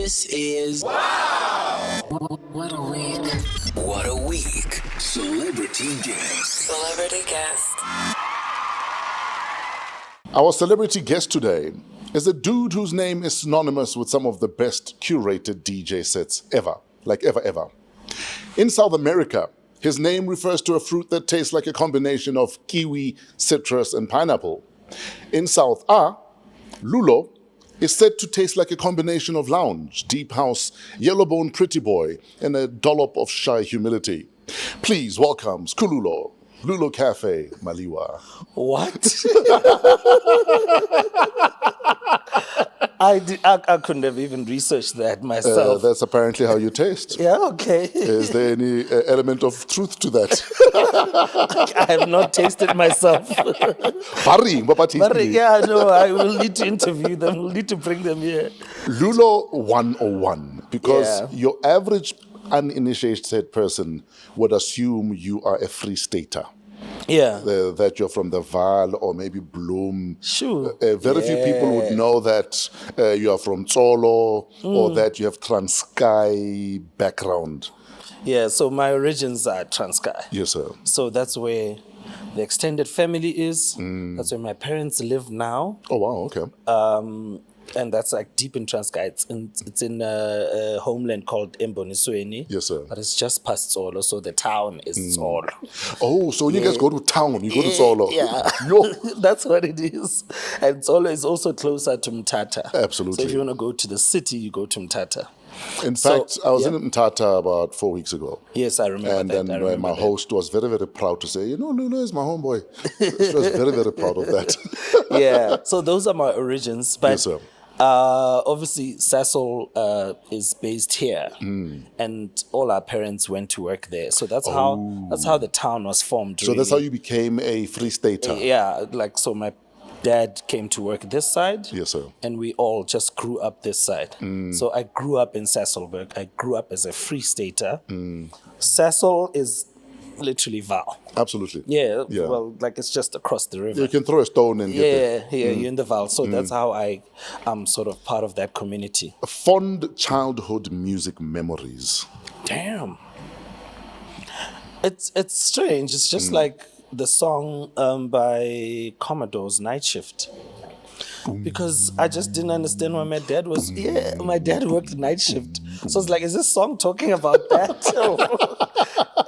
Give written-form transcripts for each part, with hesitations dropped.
This is What a week. What a week. Celebrity guest. Celebrity guest. Our celebrity guest today is a dude whose name is synonymous with some of the best curated DJ sets ever, like ever. In South America, his name refers to a fruit that tastes like a combination of kiwi, citrus, and pineapple. In South A, Lulo is said to taste like a combination of lounge, deep house, yellow-bone pretty boy, and a dollop of shy humility. Please welcome Skululo, Lulo Cafe, Maliwa. What? I couldn't have even researched that myself. That's apparently how you taste. Yeah, okay. Is there any element of truth to that? I have not tasted myself. Yeah, no, I will need to interview them. We'll need to bring them here. Lulo 101, because your average uninitiated person would assume you are a free stater. Yeah. That you're from the Vaal or maybe Bloem. Sure. Very few people would know that you are from Tsolo or that you have Transkei background. Yeah, so my origins are Transkei. Yes, sir. So that's where the extended family is. That's where my parents live now. Oh, wow, okay. And that's like deep in Transkei. It's in a homeland called Embonisweni. Yes, sir. But it's just past Tsolo, so the town is Tsolo. Oh, so when you guys go to town, you go to Tsolo. Yeah, Yo. That's what it is. And Tsolo is also closer to Mthatha. Absolutely. So if you want to go to the city, you go to Mthatha. In fact, I was in Mthatha about 4 weeks ago. Yes, I remember and that. And then my host was very, very proud to say, Lulo is my homeboy. She was very, very proud of that. Yeah, so those are my origins. But yes, sir. Obviously, Sasol is based here, and all our parents went to work there. So that's how the town was formed. So that's how you became a free stater. Yeah, so my dad came to work this side. Yes, sir. And we all just grew up this side. So I grew up in Sasolburg. I grew up as a free stater. Sasol is literally Vaal. Absolutely. Yeah, well, it's just across the river. You can throw a stone and get there. You're in the Vaal. So that's how I'm sort of part of that community. Fond childhood music memories. Damn. It's strange. It's just like the song by Commodore's Night Shift. Because I just didn't understand why my dad was... Yeah, my dad worked night shift. So it's like, is this song talking about that?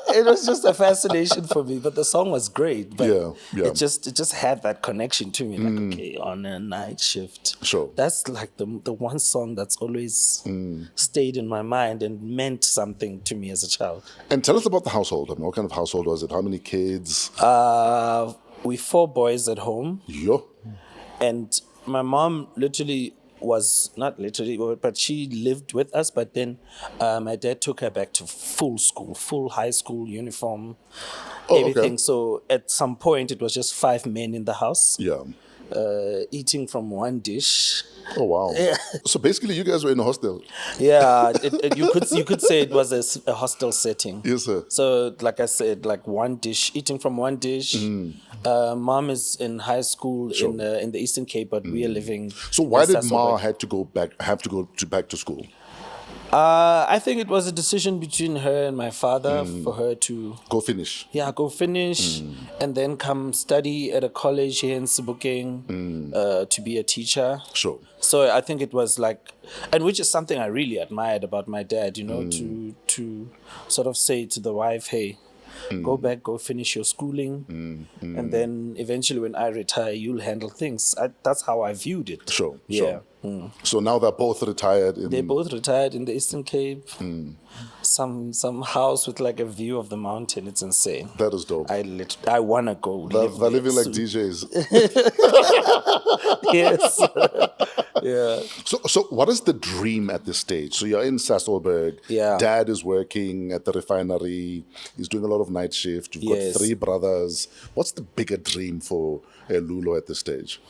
It was just a fascination for me, but the song was great. But it just had that connection to me. Like, okay, on a night shift. Sure. That's like the one song that's always stayed in my mind and meant something to me as a child. And tell us about the household. I mean, what kind of household was it? How many kids? We 4 boys at home. Yo. And my mom but she lived with us. But then my dad took her back to full high school uniform, everything. Okay. So at some point, it was just 5 men in the house. Yeah. Eating from one dish. Oh wow! Yeah. So basically, you guys were in a hostel. Yeah, you could say it was a hostel setting. Yes, sir. So, like I said, one dish, eating from one dish. Mom is in high school in the Eastern Cape, but we are living. So why did Ma have to go back to school? I think it was a decision between her and my father for her to go finish. Yeah, go finish, and then come study at a college here in Sebokeng to be a teacher. Sure. So I think it was and which is something I really admired about my dad, to sort of say to the wife, hey, go back, go finish your schooling, and then eventually when I retire, you'll handle things. That's how I viewed it. Sure. Yeah. So now they're both retired. They're both retired in the Eastern Cape. Some house with a view of the mountain. It's insane. That is dope. I wanna go. They're living like DJs. Yes. Yeah. So what is the dream at this stage? So you're in Sasolburg. Yeah. Dad is working at the refinery. He's doing a lot of night shift. You've got 3 brothers. What's the bigger dream for Lulo at this stage?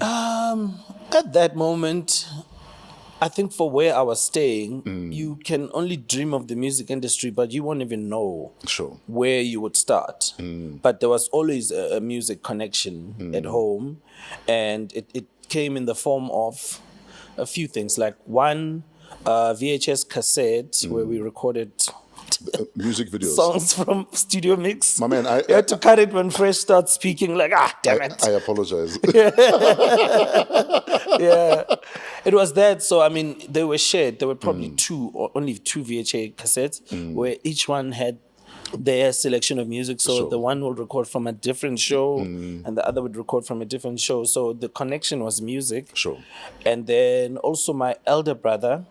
At that moment, I think for where I was staying, you can only dream of the music industry, but you won't even know where you would start. But there was always a music connection at home, and it came in the form of a few things. Like one, VHS cassette where we recorded music videos. songs from Studio Mix. My man, you had to cut it when Fresh starts speaking, like, damn it. I apologize. Yeah. It was that. So, I mean, they were shared. There were probably only two VHS cassettes where each one had their selection of music. So the one will record from a different show and the other would record from a different show. So the connection was music. Sure. And then also my elder brother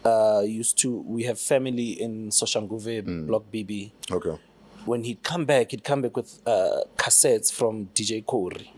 we have family in Soshanguve, Block BB. Okay. When he'd come back with cassettes from DJ Corey.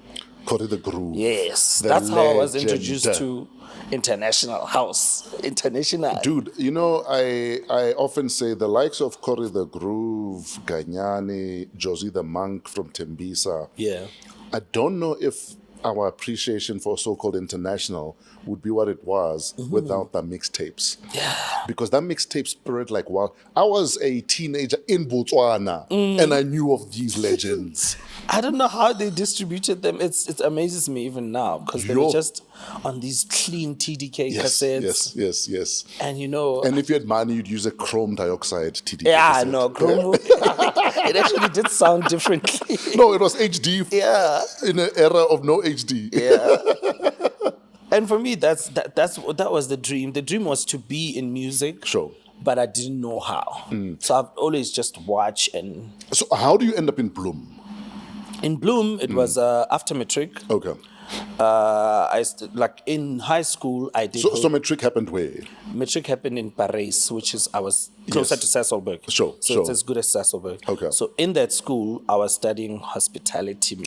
Corey the Groove. Yes. The That's how I was legend. introduced to international house. International. Dude, you know, I often say the likes of Corey the Groove, Ganyani, Josie the Monk from Tembisa. Yeah. I don't know if our appreciation for so-called international would be what it was without the mixtapes. Yeah. Because that mixtape spread like wild. I was a teenager in Botswana and I knew of these legends. I don't know how they distributed them. It amazes me even now because they were just on these clean TDK cassettes. Yes. And you know... And if you had money, you'd use a chrome dioxide TDK Yeah, cassette. no, chrome... it actually did sound differently. No, it was HD in an era of no HD. Yeah. And for me, that was the dream. The dream was to be in music. Sure. But I didn't know how. So I've always just watched and... So how do you end up in Bloem? In Bloem, it was after matric. Okay. Like in high school, I did. So matric happened where? Matric happened in Paris, which is I was closer to Sasolburg. Sure. It's as good as Sasolburg. Okay. So in that school, I was studying hospitality,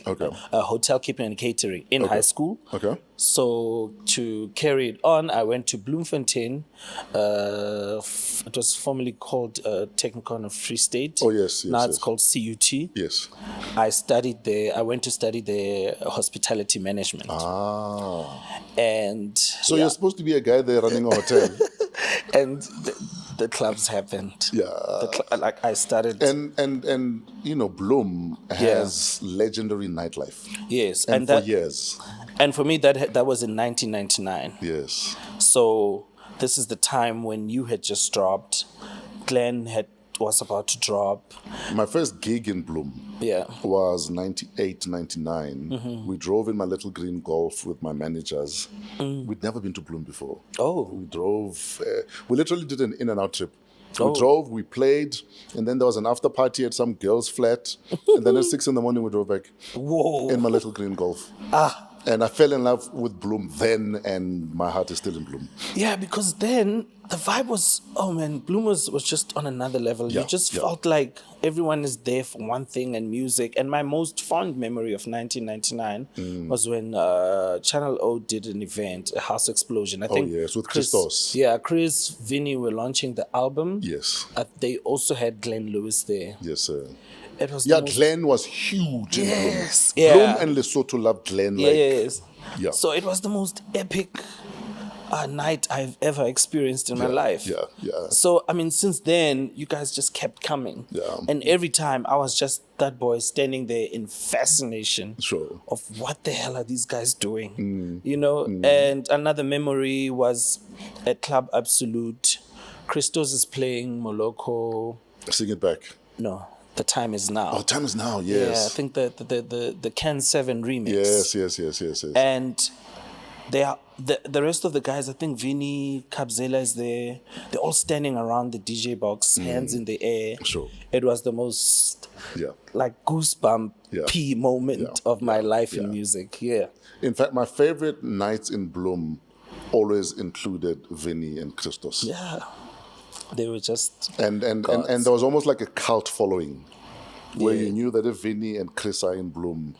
hotel keeping and catering in high school. Okay. So to carry it on, I went to Bloemfontein. It was formerly called Technikon of Free State. Oh yes. Now it's called CUT. Yes. I studied there. I went to study there hospitality management. And so you're supposed to be a guy there running a hotel. And the clubs happened. Yeah. I started. And you know, Bloem has legendary nightlife. Yes. And for years. And for me, that was in 1999. Yes. So this is the time when you had just dropped. Glenn was about to drop. My first gig in Bloem was 98, 99. We drove in my little green Golf with my managers. We'd never been to Bloem before. Oh. We drove, we literally did an in and out trip. We drove, we played, and then there was an after party at some girl's flat. And then at 6 a.m, we drove back. Whoa. In my little green Golf. And I fell in love with Bloem then, and my heart is still in Bloem. Yeah, because then the vibe was, Bloem was just on another level. You just felt like everyone is there for one thing and music. And my most fond memory of 1999 was when Channel O did an event, a house explosion. I think with Christos. Yeah, Chris, Vinny were launching the album. Yes. They also had Glenn Lewis there. Yes, sir. It was Glenn was huge in Bloem. Yeah. Bloem and Lesotho loved Glenn. Yes. Yeah. So it was the most epic night I've ever experienced in my life. Yeah. So, I mean, since then, you guys just kept coming. Yeah. And every time I was just that boy standing there in fascination of what the hell are these guys doing? You know? And another memory was at Club Absolute. Christos is playing Moloko. Sing it back. No. The Time Is Now. Oh, Time Is Now, yes. Yeah, I think the Can 7 remix. Yes. And they are the rest of the guys, I think Vinny, Kabzela is there. They're all standing around the DJ box, hands in the air. Sure. It was the most like goosebump moment of my life in music. Yeah. In fact, my favorite nights in Bloem always included Vinny and Christos. Yeah. They were just and there was almost like a cult following where you knew that if Vinny and Chris are in Bloem,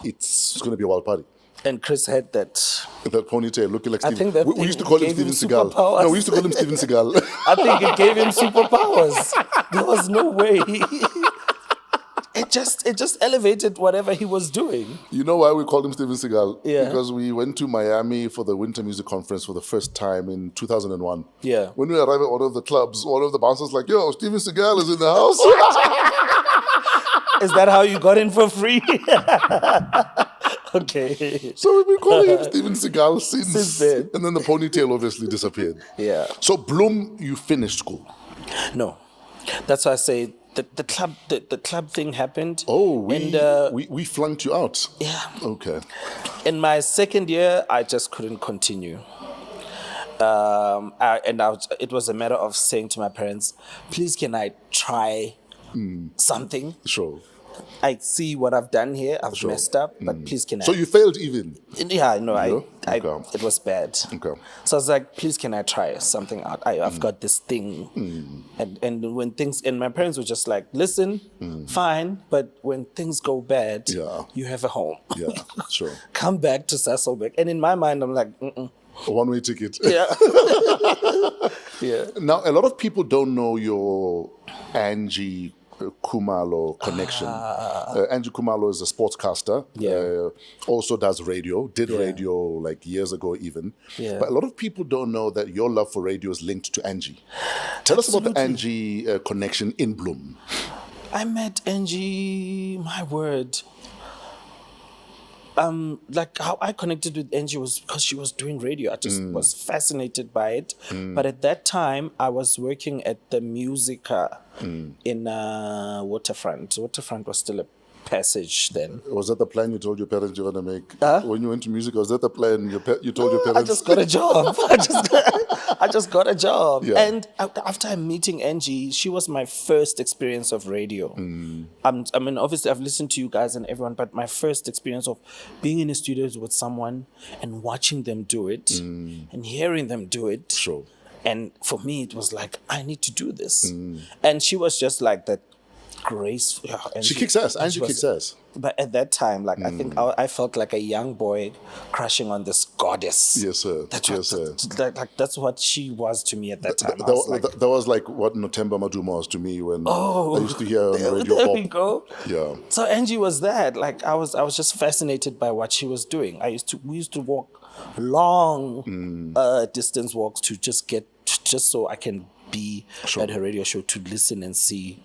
it's going to be a wild party. And Chris had that ponytail looking like Steven. I think that we used to call him Steven Seagal. No, we used to call him Steven Seagal. I think it gave him superpowers. There was no way. It just elevated whatever he was doing. You know why we called him Steven Seagal? Yeah. Because we went to Miami for the Winter Music Conference for the first time in 2001. Yeah. When we arrived at one of the clubs, one of the bouncers like, yo, Steven Seagal is in the house. Is that how you got in for free? Okay. So we've been calling him Steven Seagal Since then. and then the ponytail obviously disappeared. Yeah. So Bloem, you finished school. No. That's why I say the club thing happened. Oh, we flunked you out. Yeah. Okay. In my second year, I just couldn't continue. It was a matter of saying to my parents, please can I try something? Sure. I see what I've done here. I've messed up, but please can I? So you failed even? Yeah, I know. Okay. It was bad. Okay. So I was like, please can I try something out? I've got this thing. And when things, and my parents were just like, listen, fine, but when things go bad, you have a home. Yeah, sure. Come back to Sasolburg. And in my mind, I'm like, A one-way ticket. Yeah. Yeah. Now, a lot of people don't know your Angie Khumalo connection. Angie Khumalo is a sportscaster. Yeah. Also does radio. Did radio like years ago even. Yeah. But a lot of people don't know that your love for radio is linked to Angie. Tell us about the Angie connection in Bloem. I met Angie, my word. Like how I connected with Angie was because she was doing radio. I just was fascinated by it. But at that time, I was working at the Musica in Waterfront. Waterfront was still a passage then. Was that the plan you told your parents you were going to make? When you went to music, was that the plan you told your parents? I just got a job. I just got a job. Yeah. And after meeting Angie, she was my first experience of radio. I mean, obviously, I've listened to you guys and everyone, but my first experience of being in the studios with someone and watching them do it and hearing them do it. Sure. And for me, it was like, I need to do this. And she was just like that grace. She kicks ass. Angie kicks ass. But at that time, like I think I felt like a young boy crushing on this goddess. Yes, sir. That's what she was to me at that time. That was like what Nothemba Maduma was to me when I used to hear on the radio. There we go. Yeah. So Angie was that. Like I was just fascinated by what she was doing. We used to walk long distance walks to just so I can be at her radio show to listen and see.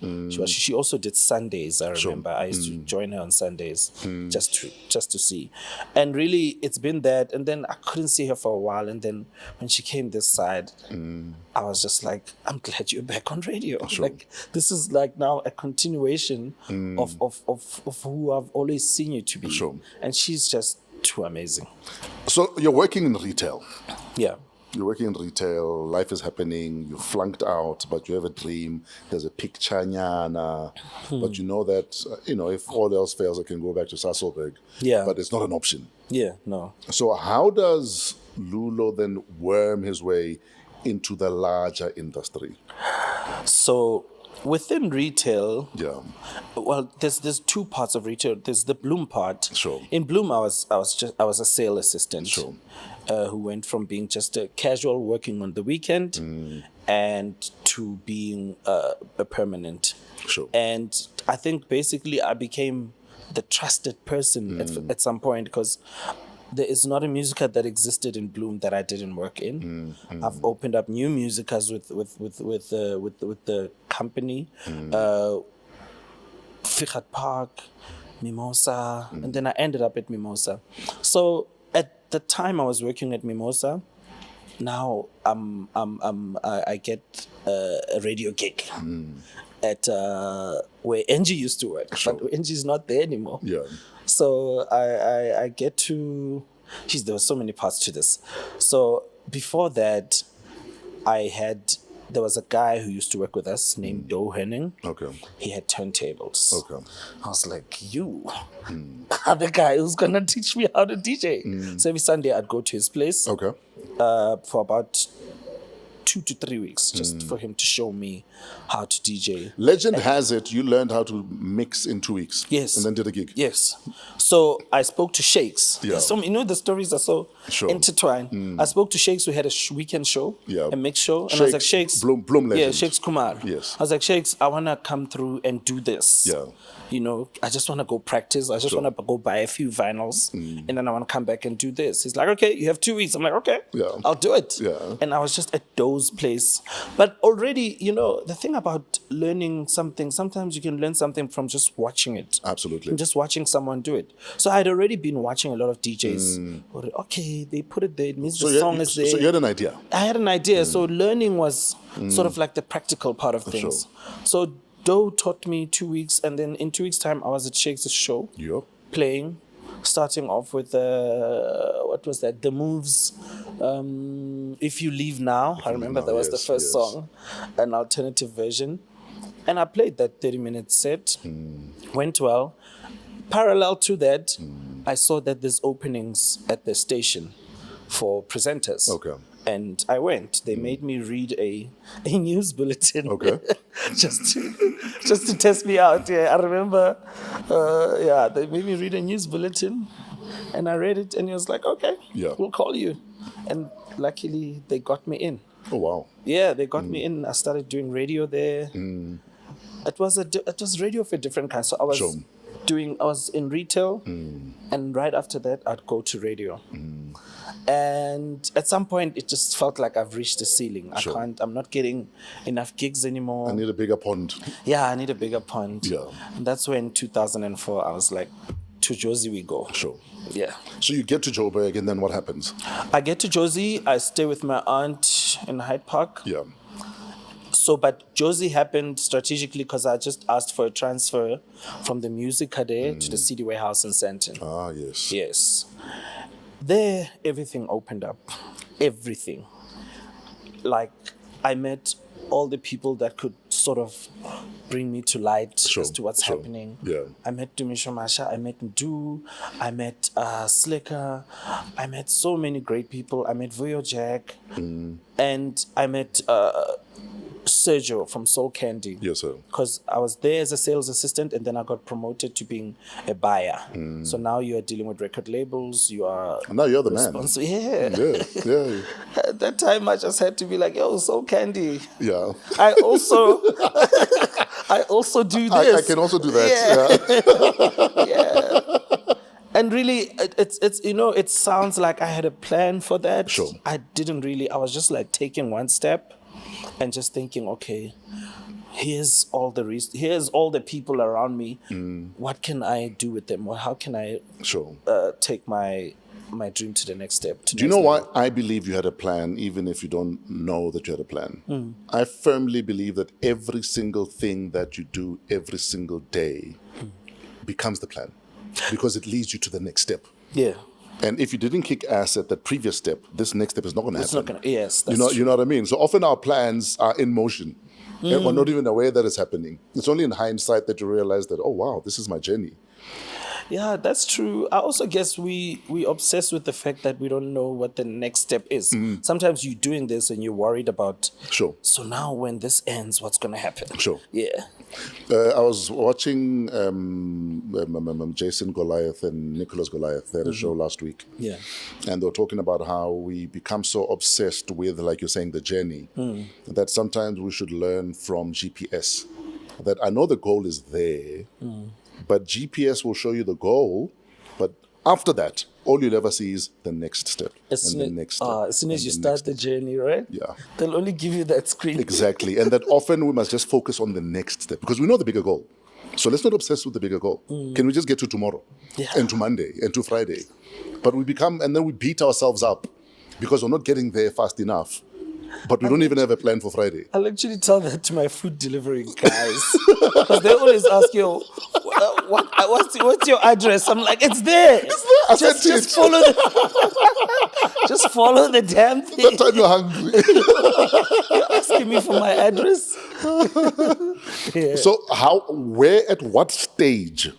She also did Sundays. I remember I used to join her on Sundays just to see. And really, it's been that. And then I couldn't see her for a while. And then when she came this side, I was just like, I'm glad you're back on radio. Like this is like now a continuation of who I've always seen you to be. And she's just too amazing. So you're working in retail. Yeah. You're working in retail, life is happening, you flunked out, but you have a dream, there's a picture, but you know that, if all else fails, I can go back to Sasolburg. Yeah. But it's not an option. Yeah, no. So how does Lulo then worm his way into the larger industry? So within retail, well, there's two parts of retail. There's the Bloem part. Sure. In Bloem, I was a sales assistant. Sure. Who went from being just a casual working on the weekend and to being a permanent. Sure. And I think basically I became the trusted person at some point because there is not a musica that existed in Bloem that I didn't work in. I've opened up new musicas with the company, Figat Park, Mimosa, and then I ended up at Mimosa. So at the time I was working at Mimosa, now I get a radio gig at where Angie used to work, but Angie's not there anymore. Yeah. So I get to, there were so many parts to this. So before that, there was a guy who used to work with us named Do Henning. Okay. He had turntables. Okay. I was like, you are the guy who's going to teach me how to DJ. So every Sunday I'd go to his place for about 2 to 3 weeks just for him to show me how to DJ. Legend has it you learned how to mix in 2 weeks. Yes. And then did a gig. Yes. So I spoke to Shakes. Yeah. The stories are so intertwined. I spoke to Shakes who had a weekend show, a mix show. And I was like, Shakes. Bloem legend. Yeah, Shakes Kumar. Yes. I was like, Shakes, I want to come through and do this. Yeah. I just want to go practice. I just want to go buy a few vinyls and then I want to come back and do this. He's like, okay, you have 2 weeks. I'm like, okay, I'll do it. Yeah. And I was just a doze those places. But already, the thing about learning something, sometimes you can learn something from just watching it. Absolutely. And just watching someone do it. So I'd already been watching a lot of DJs. Okay, they put it there. It means the song is there. So you had an idea. I had an idea. So learning was sort of like the practical part of things. Sure. So Doe taught me 2 weeks, and then in 2 weeks' time, I was at Shakes' show, playing, starting off with what was that? The Moves. If You Leave Now. I remember that was the first song, an alternative version, and I played that 30-minute set. Went well. Parallel to that, I saw that there's openings at the station for presenters. Okay. And I went. They made me read a news bulletin. Okay. just to test me out. Yeah, I remember. They made me read a news bulletin, and I read it, and he was like, "Okay, we'll call you." And luckily, they got me in. Oh wow. Yeah, they got me in. I started doing radio there. It was radio of a different kind. So I was I was in retail, and right after that, I'd go to radio. And at some point, it just felt like I've reached the ceiling. I'm not getting enough gigs anymore. I need a bigger pond. Yeah, I need a bigger pond. Yeah. And that's when 2004, I was like, to Josie we go. Sure. Yeah. So you get to Joburg, and then what happens? I get to Josie. I stay with my aunt in Hyde Park. Yeah. So, but Josie happened strategically because I just asked for a transfer from the Music Cadet to the CD Warehouse in Sandton. Ah, yes. Yes. There, everything opened up. Everything. Like, I met all the people that could sort of bring me to light as to what's happening. Yeah. I met Dumisho Masha, I met Ndu, I met Slicker, I met so many great people. I met Vuyo Jack, and I met Sergio from Soul Candy. Yes, sir. Because I was there as a sales assistant, and then I got promoted to being a buyer. So now you are dealing with record labels. You are now you're the man. Yeah. At that time, I just had to be like, "Yo, Soul Candy." Yeah. I also do this. I can also do that. Yeah. And really, it's it sounds like I had a plan for that. Sure. I didn't really. I was just like taking one step and just thinking, okay, here's all the people around me. What can I do with them? Or how can I take my dream to the next step? Do you know why I believe you had a plan, even if you don't know that you had a plan? I firmly believe that every single thing that you do every single day becomes the plan, because it leads you to the next step. Yeah. And if you didn't kick ass at that previous step, this next step is not going to happen. It's not going to. Yes, that's true. You know what I mean? So often our plans are in motion, and we're not even aware that it's happening. It's only in hindsight that you realize that, oh wow, this is my journey. Yeah, that's true. I also guess we obsess with the fact that we don't know what the next step is. Sometimes you're doing this and you're worried about, so now when this ends, what's going to happen? Yeah. I was watching Jason Goliath and Nicholas Goliath. They had a show last week. Yeah. And they were talking about how we become so obsessed with, like you're saying, the journey, that sometimes we should learn from GPS. That I know the goal is there, but GPS will show you the goal, but after that, all you'll ever see is the next step. As soon as you start the journey, right? Yeah. They'll only give you that screen. Exactly. And that often we must just focus on the next step, because we know the bigger goal. So let's not obsess with the bigger goal. Can we just get to tomorrow and to Monday and to Friday? But we beat ourselves up because we're not getting there fast enough. But we don't even have a plan for Friday. I'll actually tell that to my food delivery guys. Because they always ask, yo, what's your address? I'm like, it's there. Just follow just follow the damn thing. That time you're hungry. You're asking me for my address? Yeah. So at what stage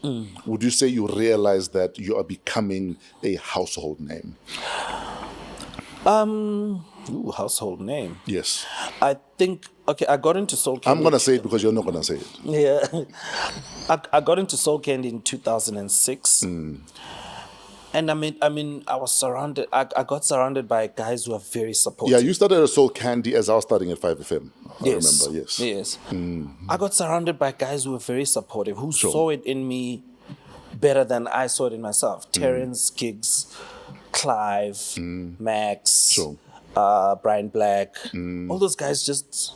would you say you realize that you are becoming a household name? Household name. Yes. I think, I got into Soul Candy. I'm going to say it because you're not going to say it. Yeah. I got into Soul Candy in 2006. And I mean, I was surrounded, I got surrounded by guys who are very supportive. Yeah, you started at Soul Candy as I was starting at 5FM. I remember, yes. Yes. I got surrounded by guys who were very supportive, who saw it in me better than I saw it in myself. Terrence, Giggs, Clive, Max, Brian Black, all those guys just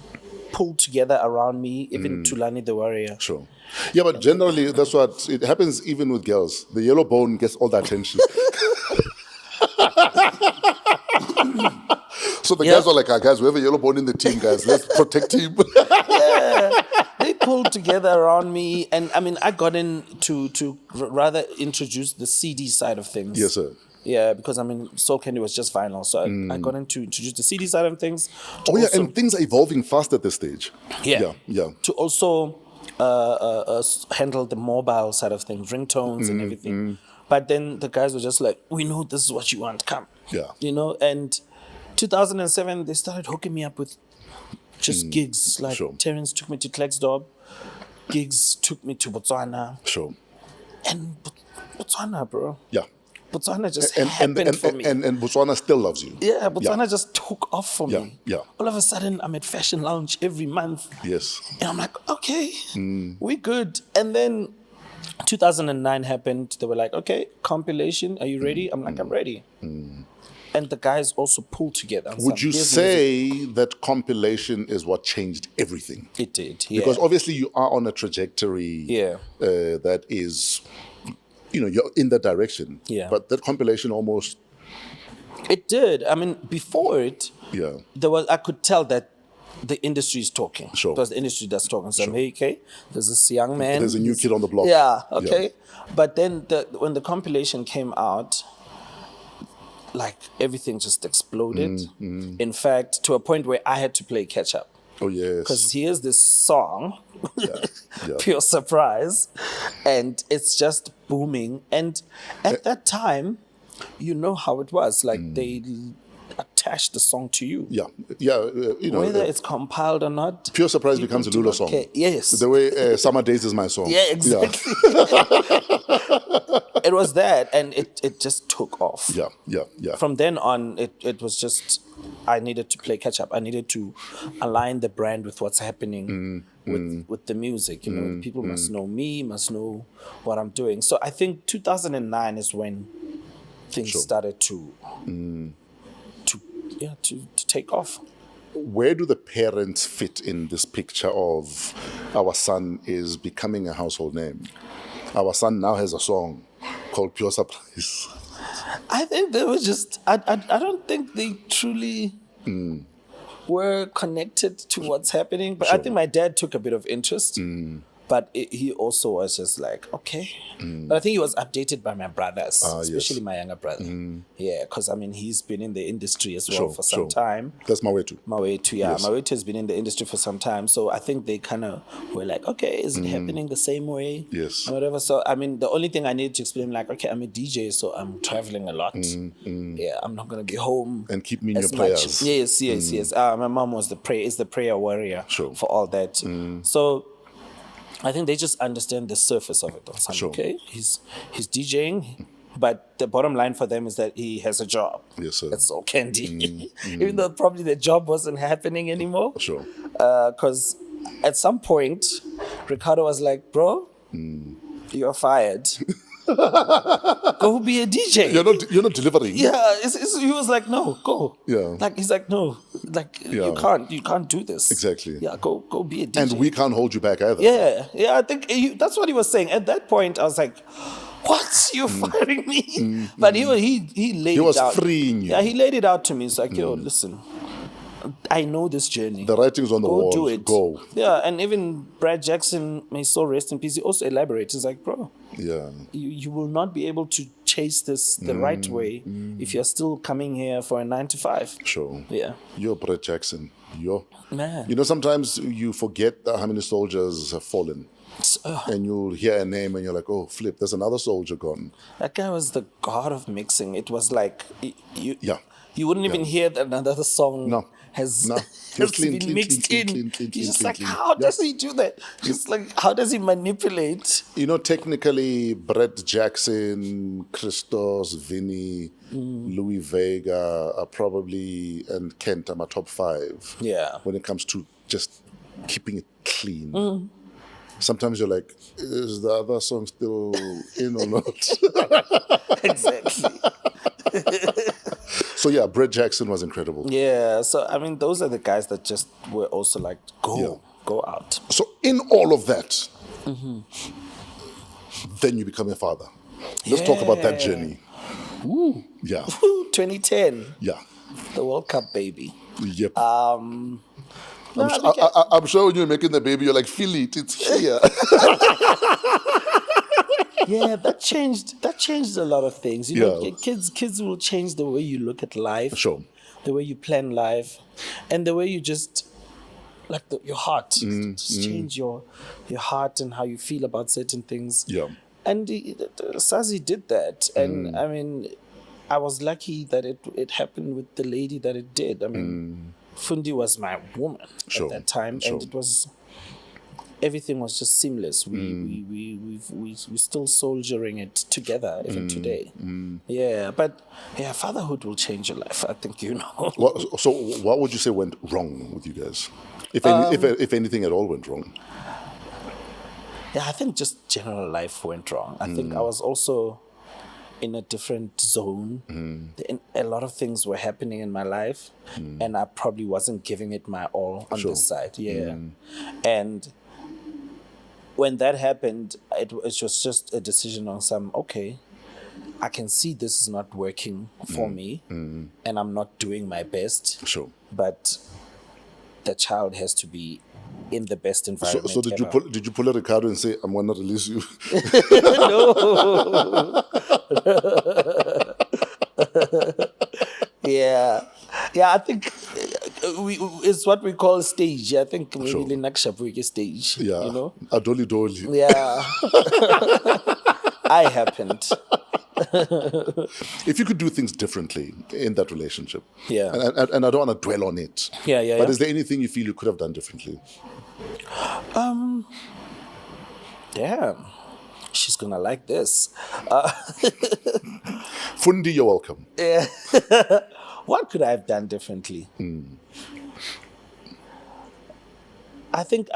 pulled together around me, even Tulani the Warrior. Sure. Yeah, but generally, that's what it happens even with girls. The yellow bone gets all the attention. So the guys are like, guys, we have a yellow bone in the team, guys. Let's protect him. They pulled together around me, and I mean, I got in to rather introduce the CD side of things. Yes, sir. Yeah, because I mean, Soul Candy was just vinyl, so I got in to introduce the CD side of things. And things are evolving fast at this stage. Yeah. Yeah. To also handle the mobile side of things, ringtones and everything. But then the guys were just like, we know this is what you want, come. Yeah. You know, and 2007, they started hooking me up with just gigs. Like Terrence took me to Klerksdorp, gigs took me to Botswana. Sure. And Botswana, bro. Yeah. Botswana just happened for me. And Botswana still loves you. Yeah, Botswana just took off for me. Yeah. All of a sudden, I'm at Fashion Lounge every month. Yes. And I'm like, okay, we good. And then 2009 happened. They were like, okay, compilation, are you ready? I'm like, I'm ready. And the guys also pulled together. Would you say that compilation is what changed everything? It did, yeah. Because obviously you are on a trajectory that is, you're in that direction. Yeah. But that compilation almost... It did. I mean, before it, Yeah. I could tell that the industry is talking. Sure. It was the industry that's talking. So, hey, okay, there's this young man. There's a new kid on the block. Yeah, okay. Yeah. But then when the compilation came out, like everything just exploded. In fact, to a point where I had to play catch up. Oh, yes. Because here's this song, Pure Surprise, and it's just booming. And at that time, you know how it was. Like they attach the song to you. Yeah. Whether it's compiled or not. Pure Surprise becomes a Lulo song. Care. Yes. The way Summer Days is my song. Yeah, exactly. It was that, and it just took off. Yeah. From then on, it was just, I needed to play catch up. I needed to align the brand with what's happening with the music. People must know me, must know what I'm doing. So I think 2009 is when things started to take off. Where do the parents fit in this picture of our son is becoming a household name? Our son now has a song called Pure Surprise. I think they were just, I don't think they truly were connected to what's happening. But I think my dad took a bit of interest. But he also was just like, okay. But I think he was updated by my brothers, especially my younger brother. Yeah, because, I mean, he's been in the industry as well for some time. That's Mawetu. Mawetu, yeah. Yes. Mawetu has been in the industry for some time. So I think they kind of were like, okay, is it happening the same way? Yes. Or whatever. So, I mean, the only thing I need to explain, like, okay, I'm a DJ, so I'm traveling a lot. Yeah, I'm not going to be home. And keep me in your prayers. Yes. My mom is the prayer warrior for all that. So I think they just understand the surface of it. Okay, he's DJing, but the bottom line for them is that he has a job. Yes, sir. That's all candy. Even though probably the job wasn't happening anymore. Sure. Because at some point, Ricardo was like, bro, you're fired. Go be a DJ. You're not delivering. Yeah, he was like, no, go. Yeah. Like he's like, no, like you can't do this. Exactly. Yeah, go be a DJ. And we can't hold you back either. Yeah. I think that's what he was saying. At that point, I was like, what? You're firing me? But he laid it out. He was freeing you. Yeah, he laid it out to me. It's like, yo, listen, I know this journey. The writing's on the wall. Go do it. Go. Yeah, and even Brad Jackson, may his soul rest in peace, he also elaborates. He's like, bro, you will not be able to chase this the right way if you're still coming here for a 9 to 5. Sure. Yeah. You're Brad Jackson. Man. Sometimes you forget how many soldiers have fallen. And you'll hear a name and you're like, oh, flip, there's another soldier gone. That guy was the god of mixing. It was like, you wouldn't even hear that another song has been mixed in. He's just like, how does he do that? Just like, how does he manipulate? Technically, Brett Jackson, Christos, Vinny, Louis Vega are probably, and Kent are my top 5. Yeah. When it comes to just keeping it clean. Sometimes you're like, is the other song still in or not? Exactly. So yeah, Brett Jackson was incredible. Yeah, so I mean, those are the guys that just were also like, go out. So in all of that, then you become a father. Let's talk about that journey. Ooh. Yeah. 2010. Yeah. The World Cup baby. Yep. No, I'm sure when you're making the baby, you're like, feel it, it's here. yeah, that changed a lot of things. You know, kids will change the way you look at life. Sure. The way you plan life, and the way you just like your heart. Just change your heart and how you feel about certain things. Yeah. And Sazi did that, and I mean, I was lucky that it happened with the lady that it did. I mean, Fundi was my woman at that time, and it was. Everything was just seamless. We're still soldiering it together even today. Yeah, but yeah, fatherhood will change your life. I think you know. So, what would you say went wrong with you guys, if anything at all went wrong? Yeah, I think just general life went wrong. I think I was also in a different zone. A lot of things were happening in my life, and I probably wasn't giving it my all on this side. Yeah, and when that happened, it was just a decision on okay, I can see this is not working for me, and I'm not doing my best. Sure. But the child has to be in the best environment. So did you pull a Ricardo and say, I'm going to release you? No. Yeah, I think it's what we call stage. I think maybe the Nakshapuike stage. Yeah. You know? Adoli doli. Yeah. I happened. If you could do things differently in that relationship, Yeah. and I don't want to dwell on it. Yeah. But is there anything you feel you could have done differently? Damn. She's gonna like this. Fundi, you're welcome. Yeah. What could I have done differently? I think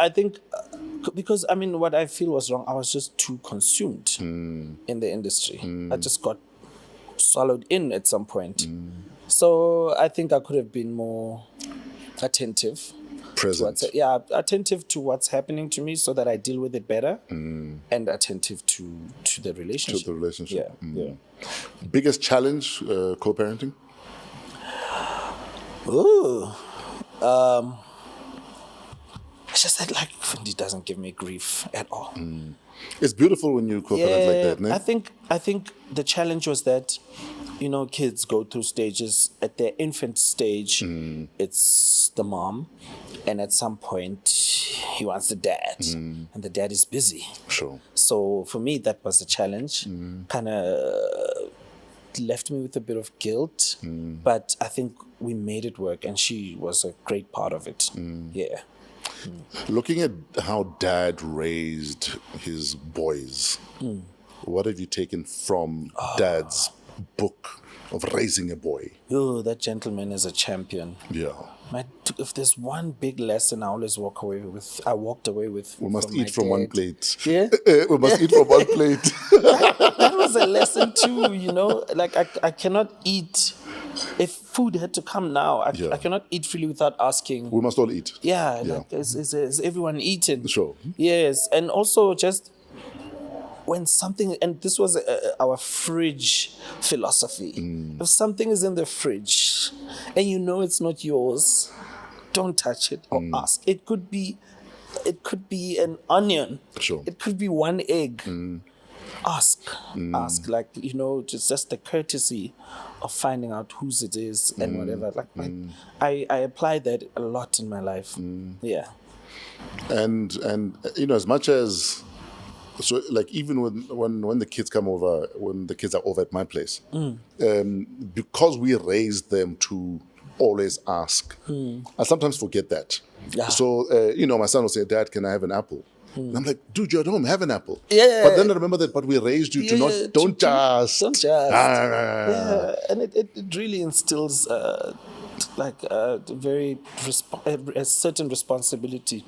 because I mean what I feel was wrong, I was just too consumed in the industry. I just got swallowed in at some point. So I think I could have been more attentive. Present. Attentive to what's happening to me so that I deal with it better, and attentive to the relationship. To the relationship. Yeah. Biggest challenge, co-parenting? Ooh. It's just that like Fundi doesn't give me grief at all. It's beautiful when you co-parent like that, no? I think the challenge was that, you know, kids go through stages. At their infant stage, it's the mom, and at some point he wants the dad, and the dad is busy. Sure. So for me, that was a challenge. Kind of left me with a bit of guilt, but I think we made it work, and she was a great part of it. Yeah. Looking at how dad raised his boys, what have you taken from dad's book of raising a boy? Oh, that gentleman is a champion. Yeah. If there's one big lesson I always walked away with. We must eat from one plate. Yeah? We must eat from one plate. That was a lesson too, you know? Like, I cannot eat. If food had to come now, I cannot eat freely without asking. We must all eat. Yeah. Like, is everyone eating? Sure. Yes. And also just when something, and this was our fridge philosophy. If something is in the fridge and you know it's not yours, don't touch it or ask. It could be an onion. Sure. It could be one egg. Ask, like, you know, just the courtesy of finding out whose it is and whatever. Like, I apply that a lot in my life. Yeah. And you know, as much as, so like even when the kids come over, when the kids are over at my place, because we raised them to always ask, I sometimes forget that. Yeah. So you know, my son will say, "Dad, can I have an apple?" And I'm like, "Dude, you're at home, have an apple." Yeah. But then I remember that, but we raised you to not, don't just. Yeah, and it really instills a certain responsibility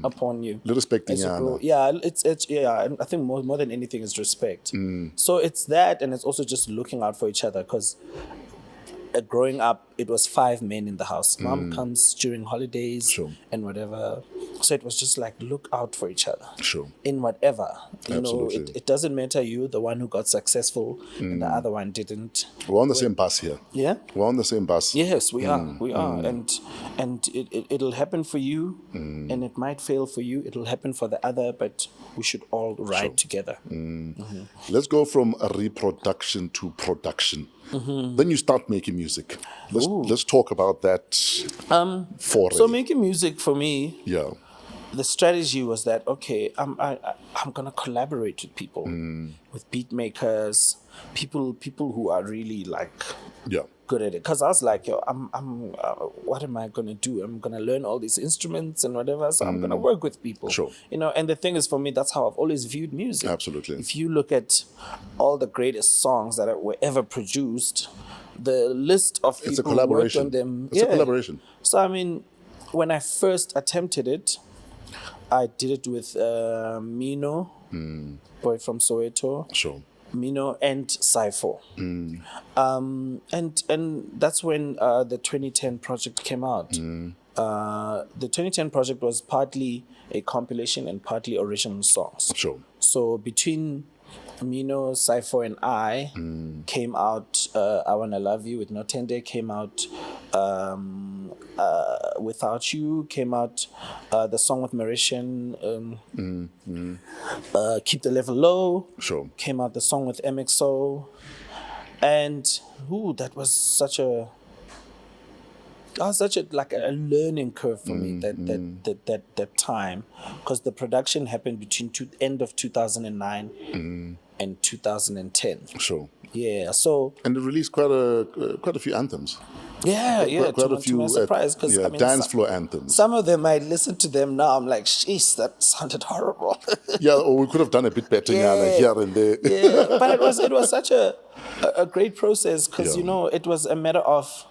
upon you. Respecting, and I think more than anything is respect. So it's that, and it's also just looking out for each other, because growing up, it was 5 men in the house. Mom comes during holidays Sure. and whatever. So it was just like, look out for each other. Sure. In whatever. You know, Absolutely. it doesn't matter you, the one who got successful and the other one didn't. We're on the same bus here. Yeah? We're on the same bus. Yes, we are. We are. And it'll happen for you and it might fail for you. It'll happen for the other, but we should all ride together. Let's go from a reproduction to production. Then you start making music. Let's talk about that foray. So making music for me, Yeah. the strategy was that, okay, I'm gonna collaborate with people, with beat makers, people who are really like Yeah. good at it. Because I was like, yo, what am I gonna do? I'm gonna learn all these instruments and whatever. So I'm gonna work with people. Sure. You know, and the thing is, for me, that's how I've always viewed music. Absolutely. If you look at all the greatest songs that were ever produced, the list of people It's a who worked collaboration. on them. It's a collaboration. So I mean, when I first attempted it, I did it with Mino, boy from Soweto. Sure. Mino and Cypher. And that's when the 2010 project came out. The 2010 project was partly a compilation and partly original songs. Sure. So between Mino, Cypher, and I came out I Wanna Love You with Notende, came out Without You, came out the song with Mauritian, Keep the Level Low, Sure. came out the song with MXO, and that was such a like a learning curve for me that time, because the production happened between end of 2009 and 2010. Sure. Yeah, so And it released quite a few anthems. yeah, Quite a to few my surprise, because I mean, dance floor anthems. some of them, I listen to them now, I'm like, jeez, that sounded horrible. Yeah, or we could have done a bit better like here and there. Yeah, but it was such a great process, because Yeah. you know, it was a matter of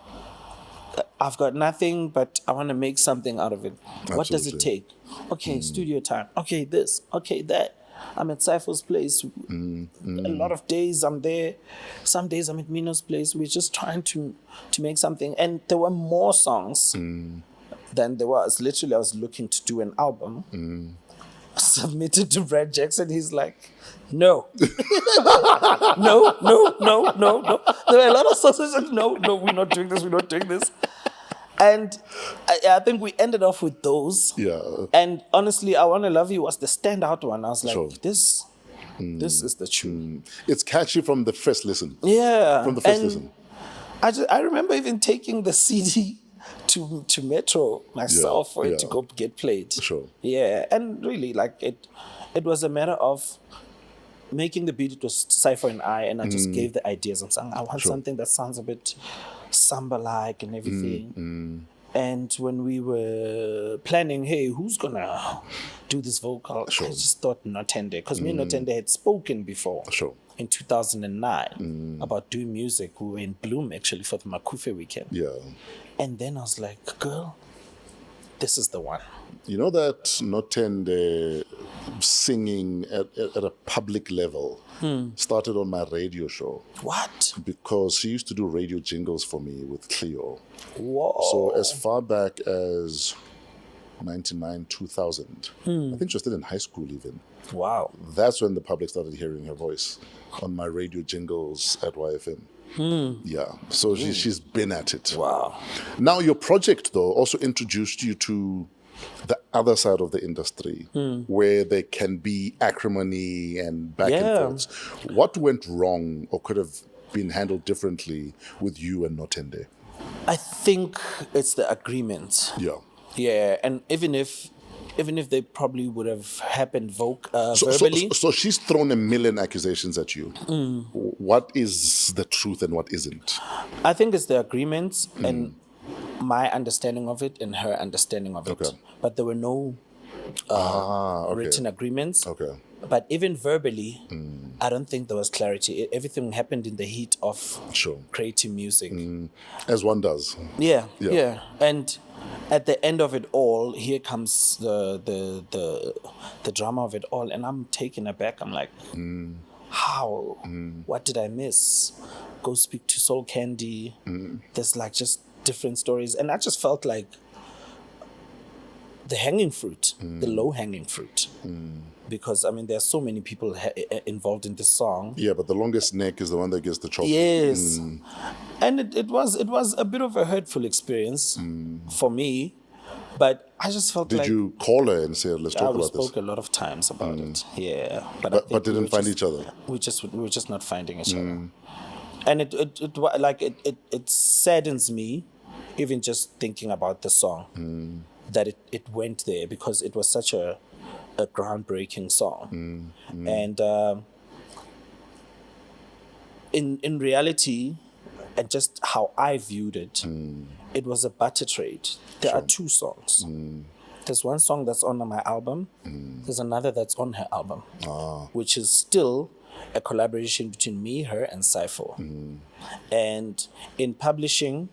I've got nothing, but I want to make something out of it. What does it Absolutely. take? Okay, studio time. Okay, this. Okay, that. I'm at Cypher's place. A lot of days I'm there. Some days I'm at Mino's place. We're just trying to make something. And there were more songs than there was. Literally, I was looking to do an album. Submitted to Brad Jackson. He's like, no. no. There were a lot of songs that said, no, we're not doing this. And I think we ended off with those. Yeah. And honestly, I Wanna Love You was the standout one. I was like, Sure. this is the tune. It's catchy from the first listen. Yeah. From the first And listen. I remember even taking the CD to Metro myself for it to go get played. Sure. Yeah. And really, like, it was a matter of making the beat. It was Cypher and I just gave the ideas. I'm saying, I want something that sounds a bit samba-like and everything. And when we were planning, hey, who's gonna do this vocal? I just thought Notende, because me and Notende had spoken before. Sure. In 2009 about doing music. We were in Bloom actually for the Makufe weekend. Yeah. And then I was like, girl, this is the one. You know that Notende singing at a public level started on my radio show. What? Because she used to do radio jingles for me with Cleo. Whoa. So as far back as 99, 2000, I think she was still in high school even. Wow. That's when the public started hearing her voice on my radio jingles at YFM. Yeah, so she's been at it. Wow. Now your project though also introduced you to the other side of the industry where there can be acrimony and back and forth. What went wrong or could have been handled differently with you and Notende? I think it's the agreement. Yeah. Yeah, and even if they probably would have happened verbally. So she's thrown a million accusations at you. What is the truth and what isn't? I think it's the agreements and my understanding of it and her understanding of it. Okay. But there were no written agreements. Okay. But even verbally, I don't think there was clarity. Everything happened in the heat of creating music. As one does. Yeah. And at the end of it all, here comes the drama of it all, and I'm taken aback. I'm like, how? What did I miss? Go speak to Soul Candy. There's like just different stories. And I just felt like the hanging fruit, the low hanging fruit. Because I mean, there's so many people involved in this song. Yeah, but the longest neck is the one that gets the chop. Yes. And it was a bit of a hurtful experience for me. But I just felt Did like... you call her and say, let's talk we about this? spoke a lot of times about it. Yeah. I But think didn't were find just- each other? We were just not finding each other. And it saddens me, even just thinking about the song, that it went there, because it was such a groundbreaking song. And in reality, and just how I viewed it, it was a butter trade. There are two songs. There's one song that's on my album. There's another that's on her album, which is still a collaboration between me, her, and Cypher. And in publishing,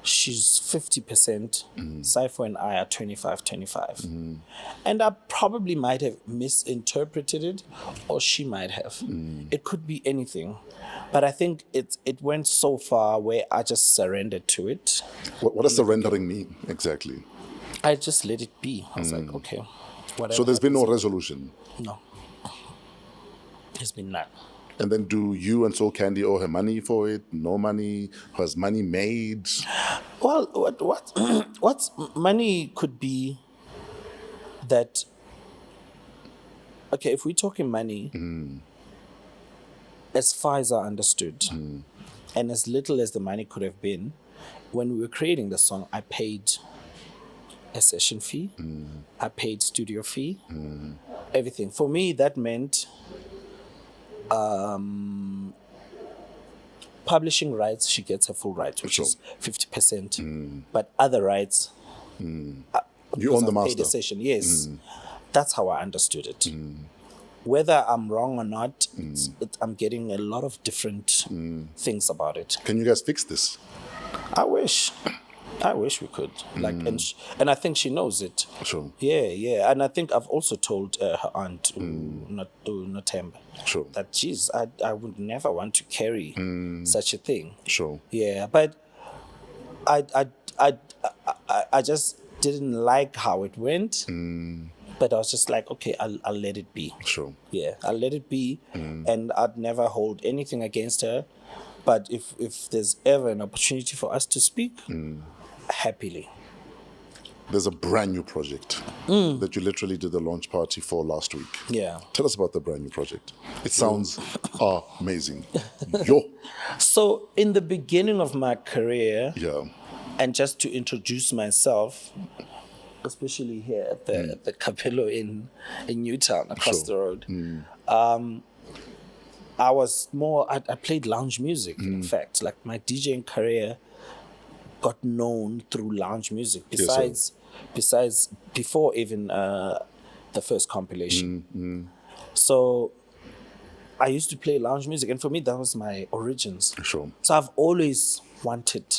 she's 50%. Cypher and I are 25-25. And I probably might have misinterpreted it, or she might have. It could be anything. But I think it went so far where I just surrendered to it. What does surrendering mean exactly? I just let it be. I was like, okay, whatever. So there's been no happens. resolution. No. There's been none. And then do you and Soul Candy owe her money for it? No money? Has money made? Well, what money could be that... Okay, if we're talking money, as far as I understood, and as little as the money could have been, when we were creating the song, I paid a session fee, I paid studio fee, everything. For me, that meant publishing rights, she gets her full rights, which is 50%. But other rights, You because own the I've paid master. a session, yes. That's how I understood it. Whether I'm wrong or not, I'm getting a lot of different things about it. Can you guys fix this? I wish we could. Like, and I think she knows it. Sure. Yeah. And I think I've also told her aunt, Notemba, Sure. that, geez, I would never want to carry such a thing. Sure. Yeah, but I just didn't like how it went. But I was just like, okay, I'll let it be. Sure. Yeah, I'll let it be, and I'd never hold anything against her. But if there's ever an opportunity for us to speak, happily. There's a brand new project that you literally did the launch party for last week. Yeah. Tell us about the brand new project. It sounds amazing. Yo. So in the beginning of my career, Yeah. and just to introduce myself, especially here at the Capello in Newtown, across the road, I was more, I played lounge music, in fact. Like, my DJing career got known through lounge music, besides before even the first compilation. So I used to play lounge music, and for me, that was my origins. Sure. So I've always wanted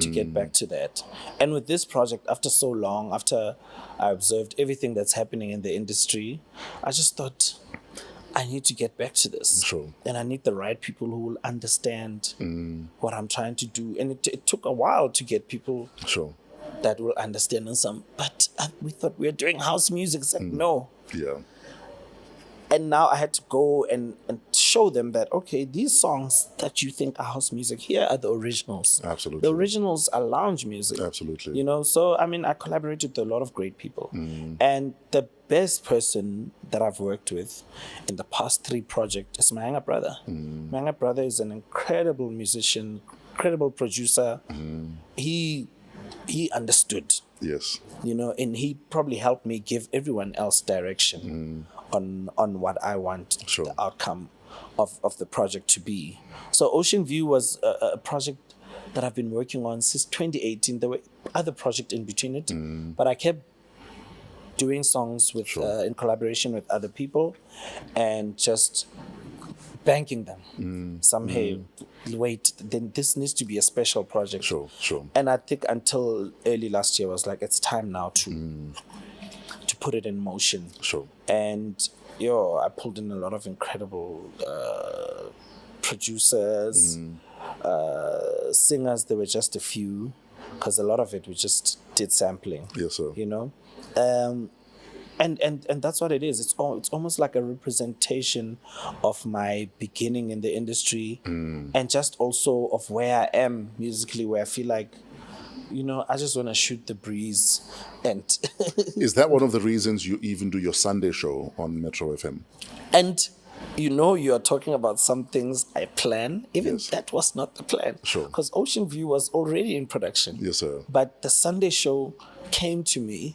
to get back to that. And with this project, after so long, after I observed everything that's happening in the industry, I just thought, I need to get back to this. Sure. And I need the right people who will understand what I'm trying to do. And it took a while to get people Sure. that will understand but we thought we were doing house music. It's like, no. Yeah. And now I had to go and show them that, okay, these songs that you think are house music, here are the originals. Absolutely. The originals are lounge music. Absolutely. You know, so, I mean, I collaborated with a lot of great people. And the best person that I've worked with in the past 3 projects is my younger brother. My younger brother is an incredible musician, incredible producer. He understood. Yes. You know, and he probably helped me give everyone else direction on what I want Sure. the outcome of the project to be. So Ocean View was a project that I've been working on since 2018. There were other projects in between it, but I kept doing songs with in collaboration with other people and just banking them. Hey, wait, then this needs to be a special project. Sure. And I think until early last year, I was like, it's time now to put it in motion. Sure. And I pulled in a lot of incredible producers, singers. There were just a few, because a lot of it we just did sampling. Yes, sir. And that's what it is. It's almost like a representation of my beginning in the industry, and just also of where I am musically, where I feel like, I just want to shoot the breeze. And is that one of the reasons you even do your Sunday show on Metro FM? And you're talking about some things I plan. Even Yes. that was not the plan. Sure. Because Ocean View was already in production. Yes, sir. But the Sunday show came to me,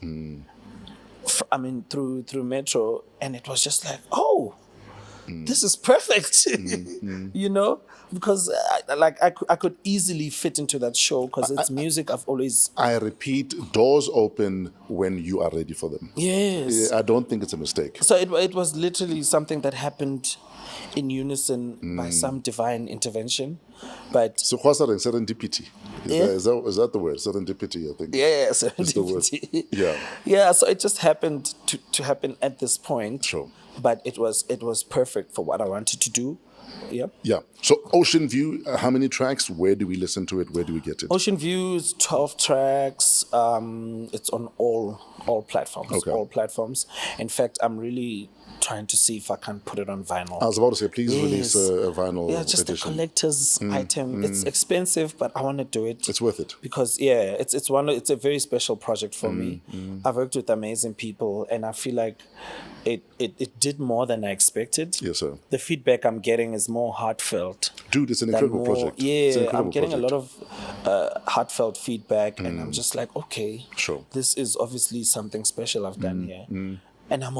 through Metro, and it was just like, this is perfect. Because I could easily fit into that show, because it's music I've always... I repeat, doors open when you are ready for them. Yes. I don't think it's a mistake. So it was literally something that happened in unison by some divine intervention. But so what's that, serendipity? Is that the word? Serendipity, I think. yeah, Is the word. serendipity. Yeah. So it just happened to happen at this point. Sure. But it was perfect for what I wanted to do. Yeah. So Ocean View, how many tracks? Where do we listen to it? Where do we get it? Ocean View is 12 tracks. It's on all platforms. Okay. All platforms. In fact, I'm really trying to see if I can put it on vinyl. I was about to say, please release a vinyl just edition. a collector's item. It's expensive, but I want to do it. It's worth it. Because it's a very special project for me. I've worked with amazing people, and I feel like it did more than I expected. Yes, sir. The feedback I'm getting is more heartfelt. Dude, it's an incredible project. Yeah, It's an incredible I'm getting project. a lot of heartfelt feedback, and I'm just like, okay, Sure. this is obviously something special I've done here. And I'm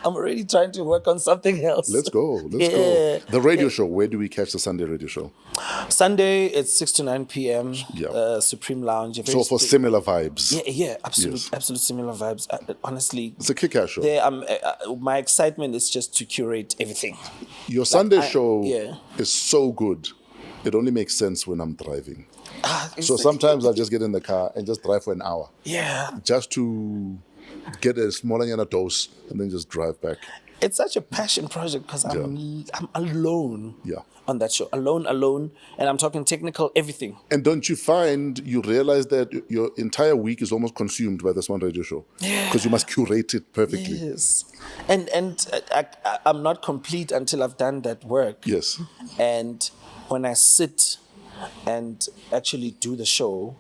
already trying to work on something else. Let's go. The radio show, where do we catch the Sunday radio show? Sunday, it's 6 to 9 p.m. Yeah. Supreme Lounge. So for similar vibes. Yeah, absolute Yes. similar vibes. Honestly, It's a kick-ass show. my excitement is just to curate everything. Your Sunday show yeah. is so good. It only makes sense when I'm driving. It's So like- sometimes I'll just get in the car and just drive for an hour. Yeah. Just to get a smaller dose and then just drive back. It's such a passion project because I'm alone on that show. Alone. And I'm talking technical, everything. And don't you find you realize that your entire week is almost consumed by this one radio show? Yeah. Because you must curate it perfectly. Yes. And I'm not complete until I've done that work. Yes. And when I sit and actually do the show,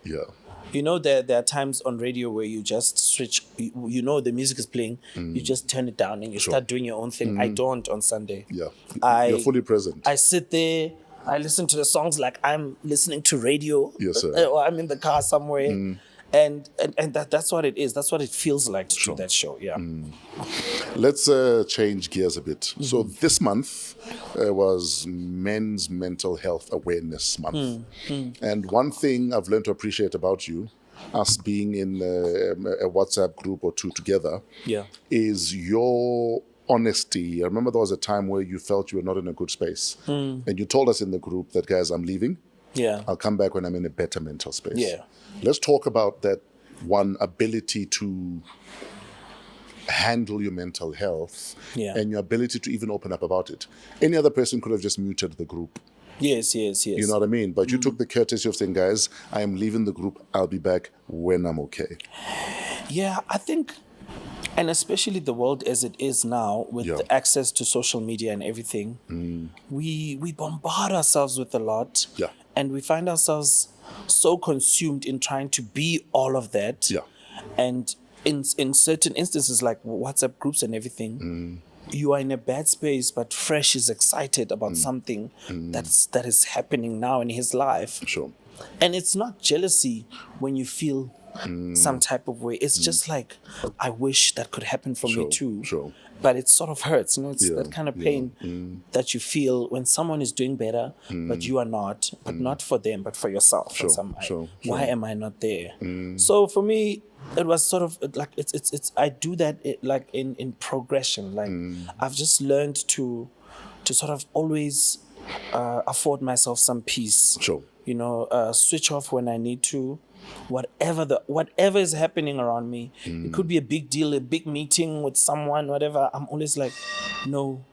there are times on radio where you just switch, the music is playing, you just turn it down and you start doing your own thing. I don't on Sunday. Yeah. You're fully present. I sit there, I listen to the songs like I'm listening to radio. Yes, sir. Or I'm in the car somewhere. And that's what it is. That's what it feels like to do that show. Yeah. Let's change gears a bit. So this month was Men's Mental Health Awareness Month. And one thing I've learned to appreciate about you, us being in a WhatsApp group or two together, is your honesty. I remember there was a time where you felt you were not in a good space. And you told us in the group that, guys, I'm leaving. Yeah. I'll come back when I'm in a better mental space. Yeah. Let's talk about that one ability to handle your mental health and your ability to even open up about it. Any other person could have just muted the group. Yes. You know what I mean? But you took the courtesy of saying, guys, I am leaving the group. I'll be back when I'm okay. Yeah, I think, and especially the world as it is now, with the access to social media and everything, we bombard ourselves with a lot. Yeah. And we find ourselves so consumed in trying to be all of that. Yeah. And in certain instances, like WhatsApp groups and everything, you are in a bad space, but Fresh is excited about something that is happening now in his life. Sure. And it's not jealousy when you feel some type of way. It's just like, I wish that could happen for me too. Sure. But it sort of hurts, it's that kind of pain that you feel when someone is doing better, but you are not, but not for them, but for yourself. Why am I not there? So for me, it was sort of like, it's I do that like in progression. Like I've just learned to sort of always afford myself some peace. Sure. switch off when I need to. Whatever is happening around me, it could be a big deal, a big meeting with someone, whatever. I'm always like, no.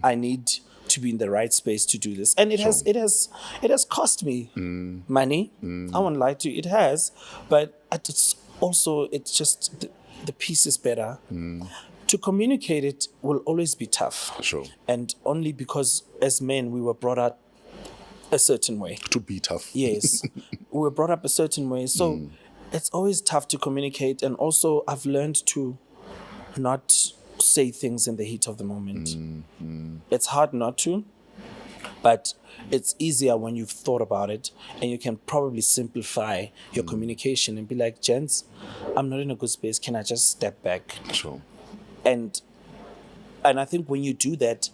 I need to be in the right space to do this, and it has cost me money. I won't lie to you, it has, but it's just the piece is better. To communicate it will always be tough. Sure. And only because as men we were brought up a certain way. To be tough. Yes. We were brought up a certain way. So it's always tough to communicate. And also I've learned to not say things in the heat of the moment. It's hard not to, but it's easier when you've thought about it, and you can probably simplify your communication and be like, gents, I'm not in a good space. Can I just step back? Sure. And I think when you do that,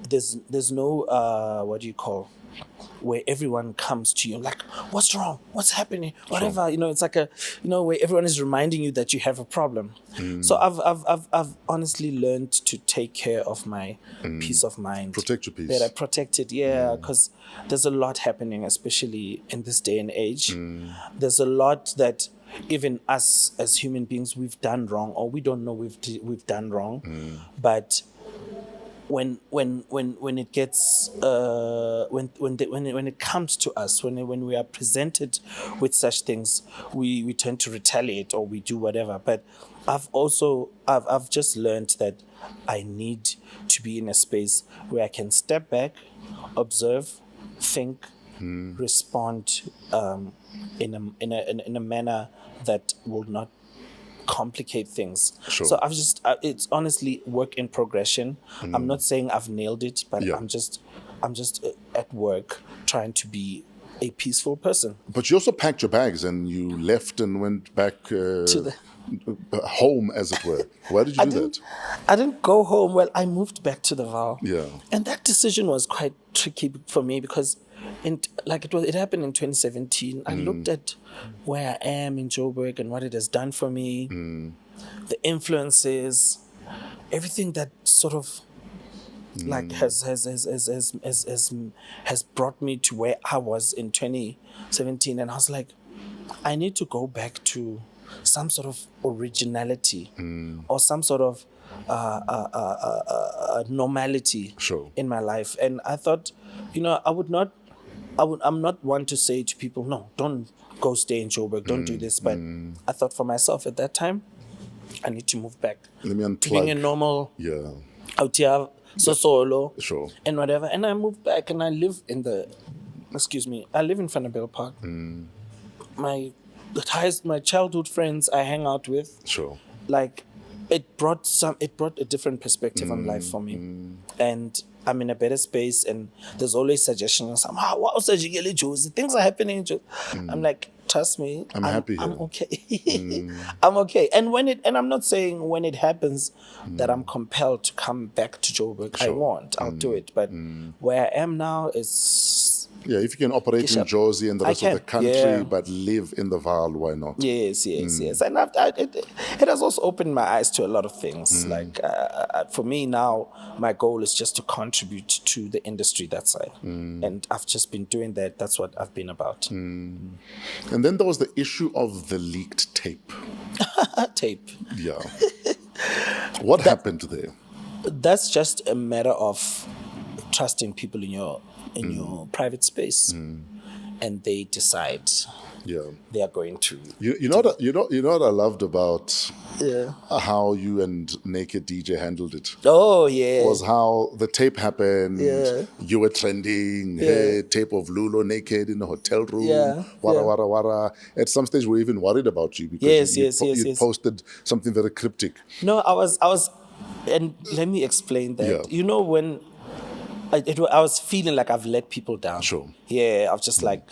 there's no where everyone comes to you like, what's wrong? What's happening? Whatever. Sure. It's like where everyone is reminding you that you have a problem. So I've honestly learned to take care of my peace of mind. Protect your peace. That I protect it, because there's a lot happening, especially in this day and age. There's a lot that even us as human beings we've done wrong, or we don't know we've done wrong, but when it gets when it comes to us, when we are presented with such things, we tend to retaliate or we do whatever. But I've just learned that I need to be in a space where I can step back, observe, think, respond in a manner that will not complicate things. Sure. So it's honestly work in progression. I'm not saying I've nailed it, but I'm just at work trying to be a peaceful person. But you also packed your bags and you left and went back To the home, as it were. Why did you do that? I didn't go home. Well, I moved back to the Vaal. Yeah. And that decision was quite tricky for me because it happened in 2017. I looked at where I am in Joburg and what it has done for me, the influences, everything that sort of has brought me to where I was in 2017. And I was like, I need to go back to some sort of originality or some sort of normality in my life. And I thought, I'm not one to say to people, no, don't go stay in Joburg, don't do this. But I thought for myself at that time, I need to move back. Let me unplug. Being a normal, out here, solo, and whatever. And I moved back and I live in Vanderbilt Park. My childhood friends I hang out with. Like, it brought a different perspective on life for me. And I'm in a better space, and there's always suggestions. Things are happening. I'm like, trust me, I'm happy here. I'm okay. I'm okay. And I'm not saying when it happens that I'm compelled to come back to Joburg. I won't. I'll do it. But where I am now is... Yeah, if you can operate in Jersey and the rest of the country, but live in the Vaal, why not? Yes. And it has also opened my eyes to a lot of things. Like, for me now, my goal is just to contribute to the industry that side. And I've just been doing that. That's what I've been about. And then there was the issue of the leaked tape. Tape. Yeah. What happened there? That's just a matter of trusting people in your private space, and they decide they are going to. You know what I loved about how you and Naked DJ handled it? Oh yeah, was how the tape happened. You were trending. Hey, tape of Lulo naked in the hotel room. Wara. At some stage, we were even worried about you because you posted something very cryptic. No, I was, and let me explain that. You know when. I was feeling like I've let people down. Yeah, I was just like,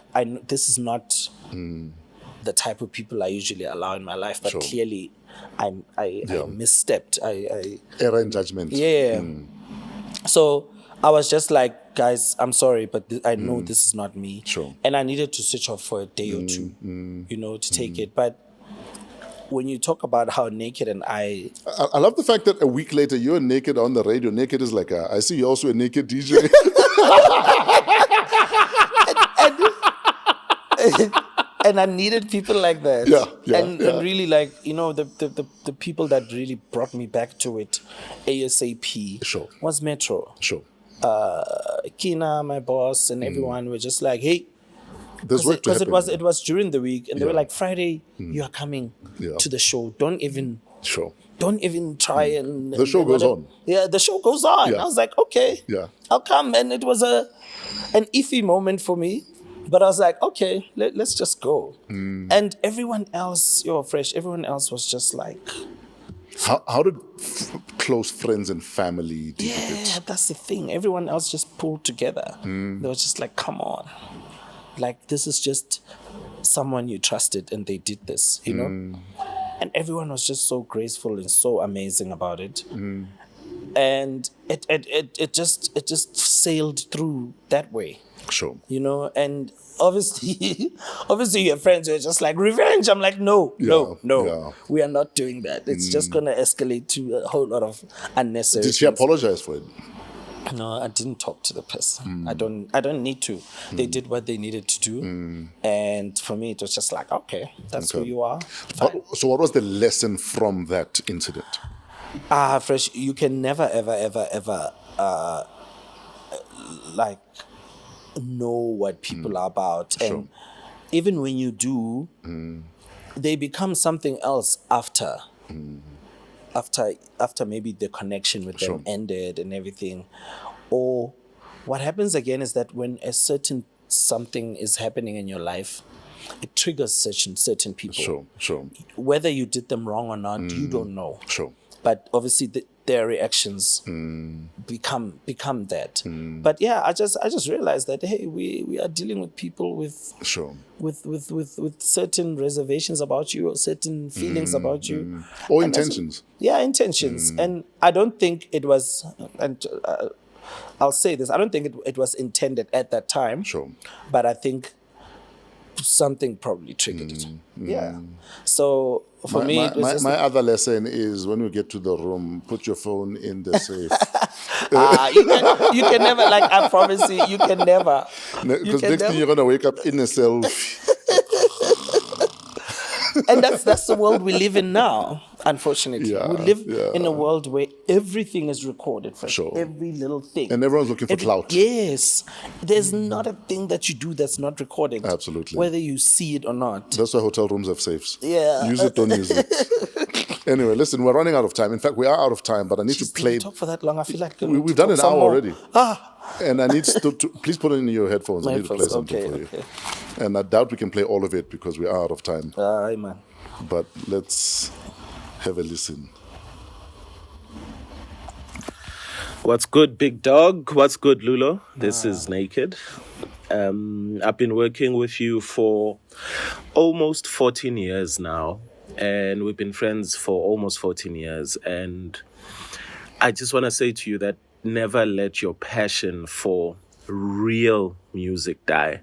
this is not the type of people I usually allow in my life, but clearly I misstepped. Error in judgment. Yeah. So I was just like, guys, I'm sorry, but I know this is not me. And I needed to switch off for a day or two, to take it. But when you talk about how Naked and I love the fact that a week later you're Naked on the radio. Naked is like, I see you're also a Naked DJ. And I needed people like that. And really, like, you know, the people that really brought me back to it ASAP was Metro. Kina, my boss, and everyone were just like, hey, because it was during the week, and they were like, Friday, you are coming to the show. Don't even try and the show goes on. Yeah, the show goes on. I was like, okay, I'll come. And it was an iffy moment for me, but I was like, okay, let's just go. And everyone else, everyone else was just like, how did close friends and family do it? That's the thing. Everyone else just pulled together. They were just like, come on. Like, this is just someone you trusted and they did this, you know? And everyone was just so graceful and so amazing about it. And it just sailed through that way. You know, and obviously your friends are just like, revenge. I'm like, no, we are not doing that. It's just gonna escalate to a whole lot of unnecessary Did she apologize for it? No, I didn't talk to the person. I don't need to. They did what they needed to do. And for me, it was just like, okay, that's who you are. So what was the lesson from that incident? Fresh, you can never, ever, like, know what people are about. And even when you do, they become something else after. After maybe the connection with them ended and everything. Or what happens again is that when a certain something is happening in your life, it triggers certain people. Whether you did them wrong or not, you don't know. But obviously their reactions become that. But yeah, I just realized that, hey, we are dealing with people with certain reservations about you or certain feelings about you. Or intentions. Intentions. And I don't think it was, and I'll say this, I don't think it was intended at that time. But I think something probably triggered it. So for me, it was my other lesson is, when we get to the room, put your phone in the safe. You can never, like, I promise you can never. Because next thing you're gonna wake up in a selfie. And that's the world we live in now, unfortunately. We live in a world where everything is recorded, every little thing. And everyone's looking for clout. Yes. There's not a thing that you do that's not recorded. Absolutely. Whether you see it or not. That's why hotel rooms have safes. Use it, don't use it. Anyway, listen, we're running out of time. In fact, we are out of time, but I need to play. Did we talk for that long? I feel like we've done an hour already. And I need to please put it in your headphones. I need to play something for you. And I doubt we can play all of it because we are out of time. Man. But let's have a listen. What's good, big dog? What's good, Lulo? This is Naked. I've been working with you for almost 14 years now. And we've been friends for almost 14 years. And I just want to say to you that never let your passion for real music die.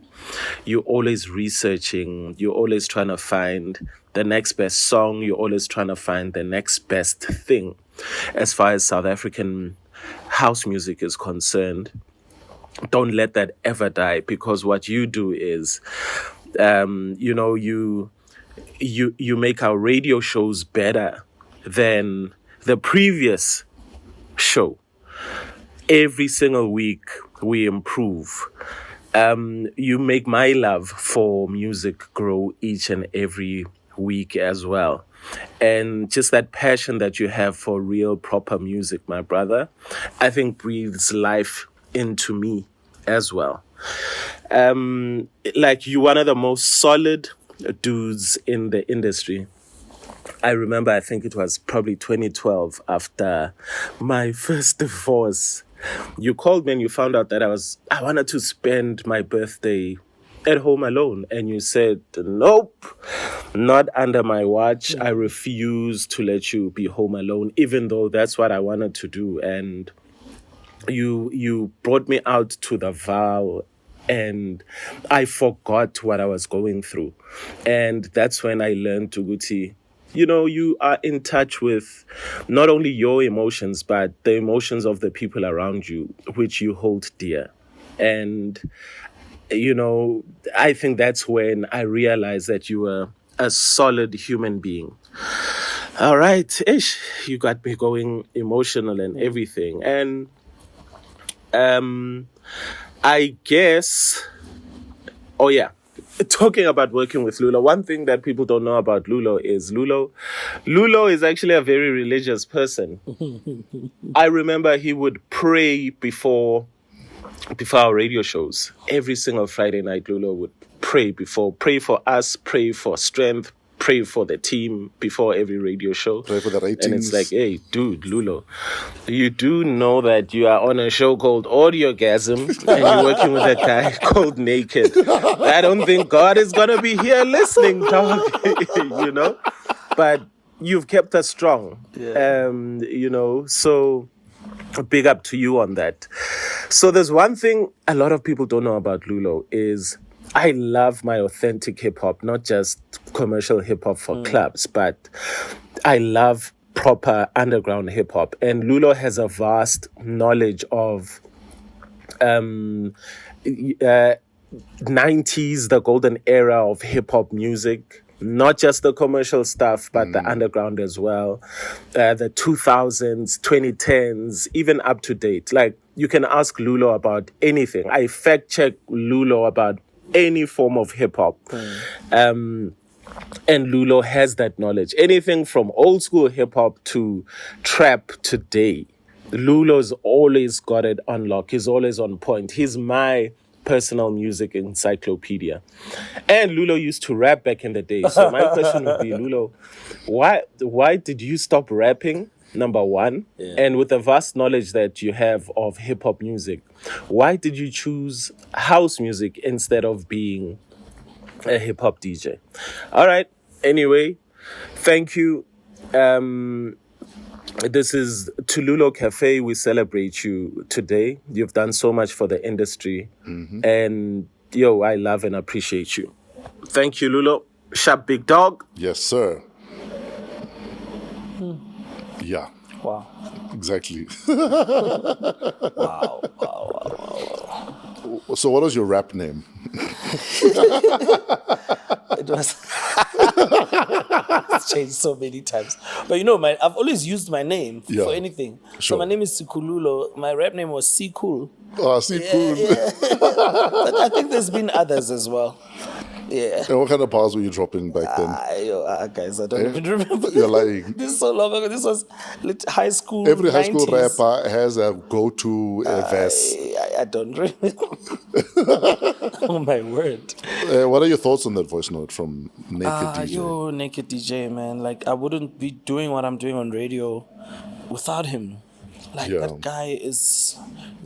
You're always researching. You're always trying to find the next best song. You're always trying to find the next best thing. As far as South African house music is concerned, don't let that ever die, because what you do is, you make our radio shows better than the previous show. Every single week we improve. You make my love for music grow each and every week as well. And just that passion that you have for real, proper music, my brother, I think breathes life into me as well. Like, you're one of the most solid dudes in the industry. I remember, I think it was probably 2012, after my first divorce. You called me and you found out that I wanted to spend my birthday at home alone. And you said, nope, not under my watch. I refuse to let you be home alone, even though that's what I wanted to do. And you brought me out to the Vaal, and I forgot what I was going through. And that's when I learned to Guti, you are in touch with not only your emotions, but the emotions of the people around you, which you hold dear. And I think that's when I realized that you were a solid human being. All right, ish, you got me going emotional and everything. And I guess, oh yeah, talking about working with Lulo, one thing that people don't know about Lulo is actually a very religious person. I remember he would pray before our radio shows. Every single Friday night, Lulo would pray for us, pray for strength, pray for the team before every radio show. Pray for the ratings. And it's like, hey, dude, Lulo, you do know that you are on a show called Audiogasm and you're working with a guy called Naked. I don't think God is going to be here listening, dog. But you've kept us strong. Yeah. So big up to you on that. So there's one thing a lot of people don't know about Lulo is I love my authentic hip hop, not just commercial hip hop for clubs, but I love proper underground hip hop. And Lulo has a vast knowledge of 90s, the golden era of hip hop music. Not just the commercial stuff, but the underground as well. The 2000s, 2010s, even up to date. Like, you can ask Lulo about anything. I fact check Lulo about any form of hip hop. And Lulo has that knowledge. Anything from old school hip hop to trap today. Lulo's always got it on lock. He's always on point. He's my personal music encyclopedia. And Lulo used to rap back in the day. So my question would be, Lulo, why did you stop rapping? Number one. Yeah. And with the vast knowledge that you have of hip hop music, why did you choose house music instead of being a hip hop DJ? All right. Anyway, thank you. This is to Lulo Cafe. We celebrate you today. You've done so much for the industry. And I love and appreciate you. Thank you, Lulo. Sharp big dog. Yes, sir. Yeah. Wow. Exactly. Wow. So what was your rap name? It was it's changed so many times. But I've always used my name for anything. Sure. So my name is Sikululo. My rap name was C Cool. Oh, C Cool. Yeah. But I think there's been others as well. Yeah. And what kind of bars were you dropping back then? Guys, I don't even remember. You're lying. This is so long ago. This was high school. Every high school 90s. rapper has a go-to verse. I don't remember. Oh my word. What are your thoughts on that voice note from Naked DJ? Naked DJ, man. Like, I wouldn't be doing what I'm doing on radio without him. Like, that guy is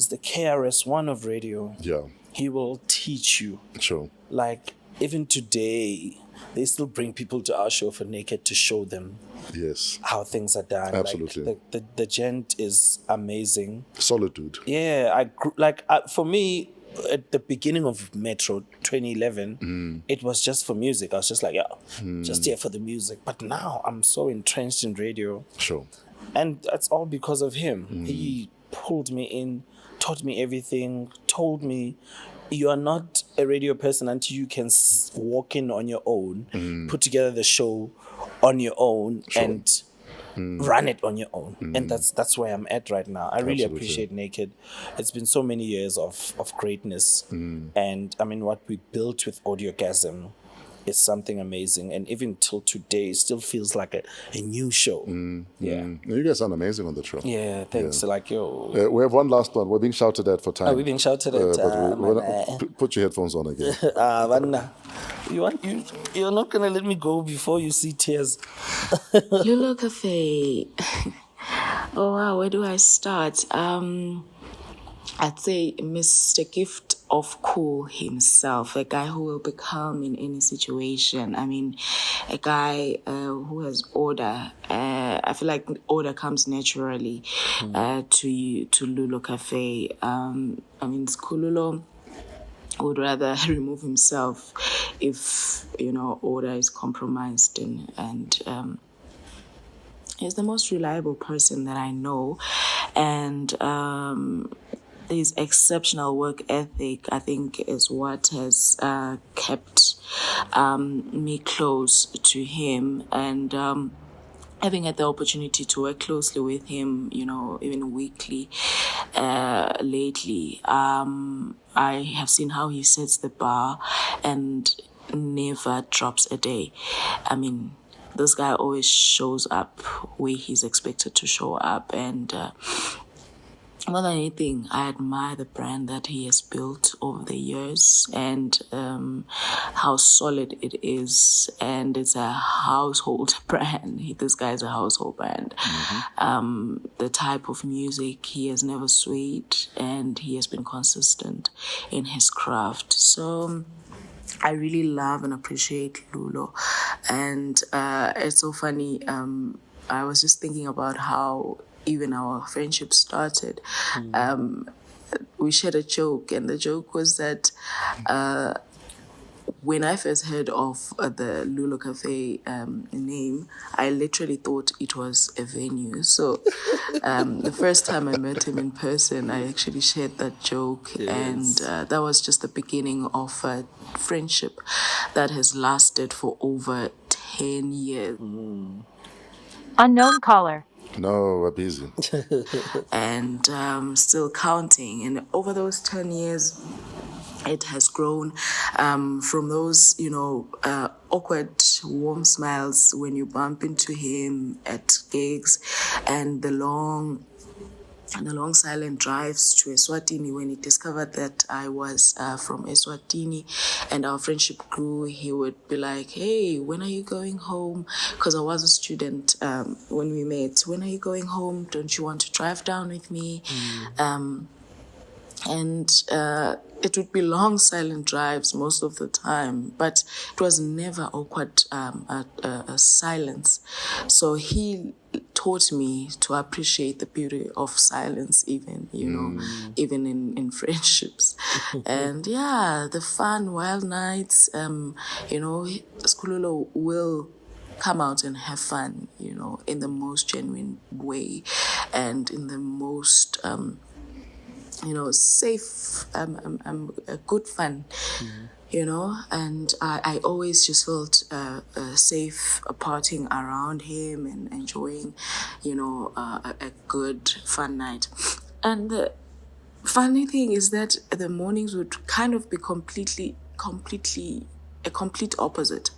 the KRS-One of radio. Yeah. He will teach you. Sure. Like, even today, they still bring people to our show for Naked to show them how things are done. Absolutely. Like, the gent is amazing. Solid dude. Yeah, for me, at the beginning of Metro 2011, it was just for music. I was just like, just here for the music. But now I'm so entrenched in radio. Sure. And that's all because of him. He pulled me in, taught me everything, told me, you are not a radio person until you can walk in on your own, put together the show on your own, and run it on your own. And that's where I'm at right now. I really appreciate Naked. It's been so many years of greatness. And I mean, what we built with Audiogasm is something amazing. And even till today, it still feels like a new show. Yeah. You guys sound amazing on the show. Yeah, thanks. Like, we have one last one. We're being shouted at for time. We're being shouted at. But put your headphones on again. You're not going to let me go before you see tears. Lulo Cafe. Oh, wow. Where do I start? I'd say Mr. Gift of Cool himself, a guy who will be calm in any situation. I mean, a guy who has order. I feel like order comes naturally to Lulo Cafe. I mean, Skululo would rather remove himself if, order is compromised and he's the most reliable person that I know. And his exceptional work ethic, I think, is what has kept me close to him. And having had the opportunity to work closely with him, even weekly, lately, I have seen how he sets the bar and never drops a day. I mean, this guy always shows up where he's expected to show up, and more than anything, I admire the brand that he has built over the years, and how solid it is. And it's a household brand. This guy is a household brand. The type of music, he has never swayed, and he has been consistent in his craft. So I really love and appreciate Lulo. And it's so funny. I was just thinking about how even our friendship started. We shared a joke, and the joke was that when I first heard of the Lulo Cafe name, I literally thought it was a venue. So the first time I met him in person, I actually shared that joke. Yes. And that was just the beginning of a friendship that has lasted for over 10 years. Unknown caller. No, we're busy. And still counting. And over those 10 years, it has grown from those, awkward, warm smiles when you bump into him at gigs, and the long silent drives to Eswatini. When he discovered that I was from Eswatini and our friendship grew, he would be like, hey, when are you going home? Because I was a student when we met. When are you going home? Don't you want to drive down with me? And it would be long silent drives most of the time, but it was never awkward silence. So he taught me to appreciate the beauty of silence, even in friendships. And the fun wild nights, Skululo will come out and have fun, in the most genuine way and in the most safe, good fun, and I always just felt safe partying around him and enjoying, a good fun night. And the funny thing is that the mornings would kind of be completely a complete opposite,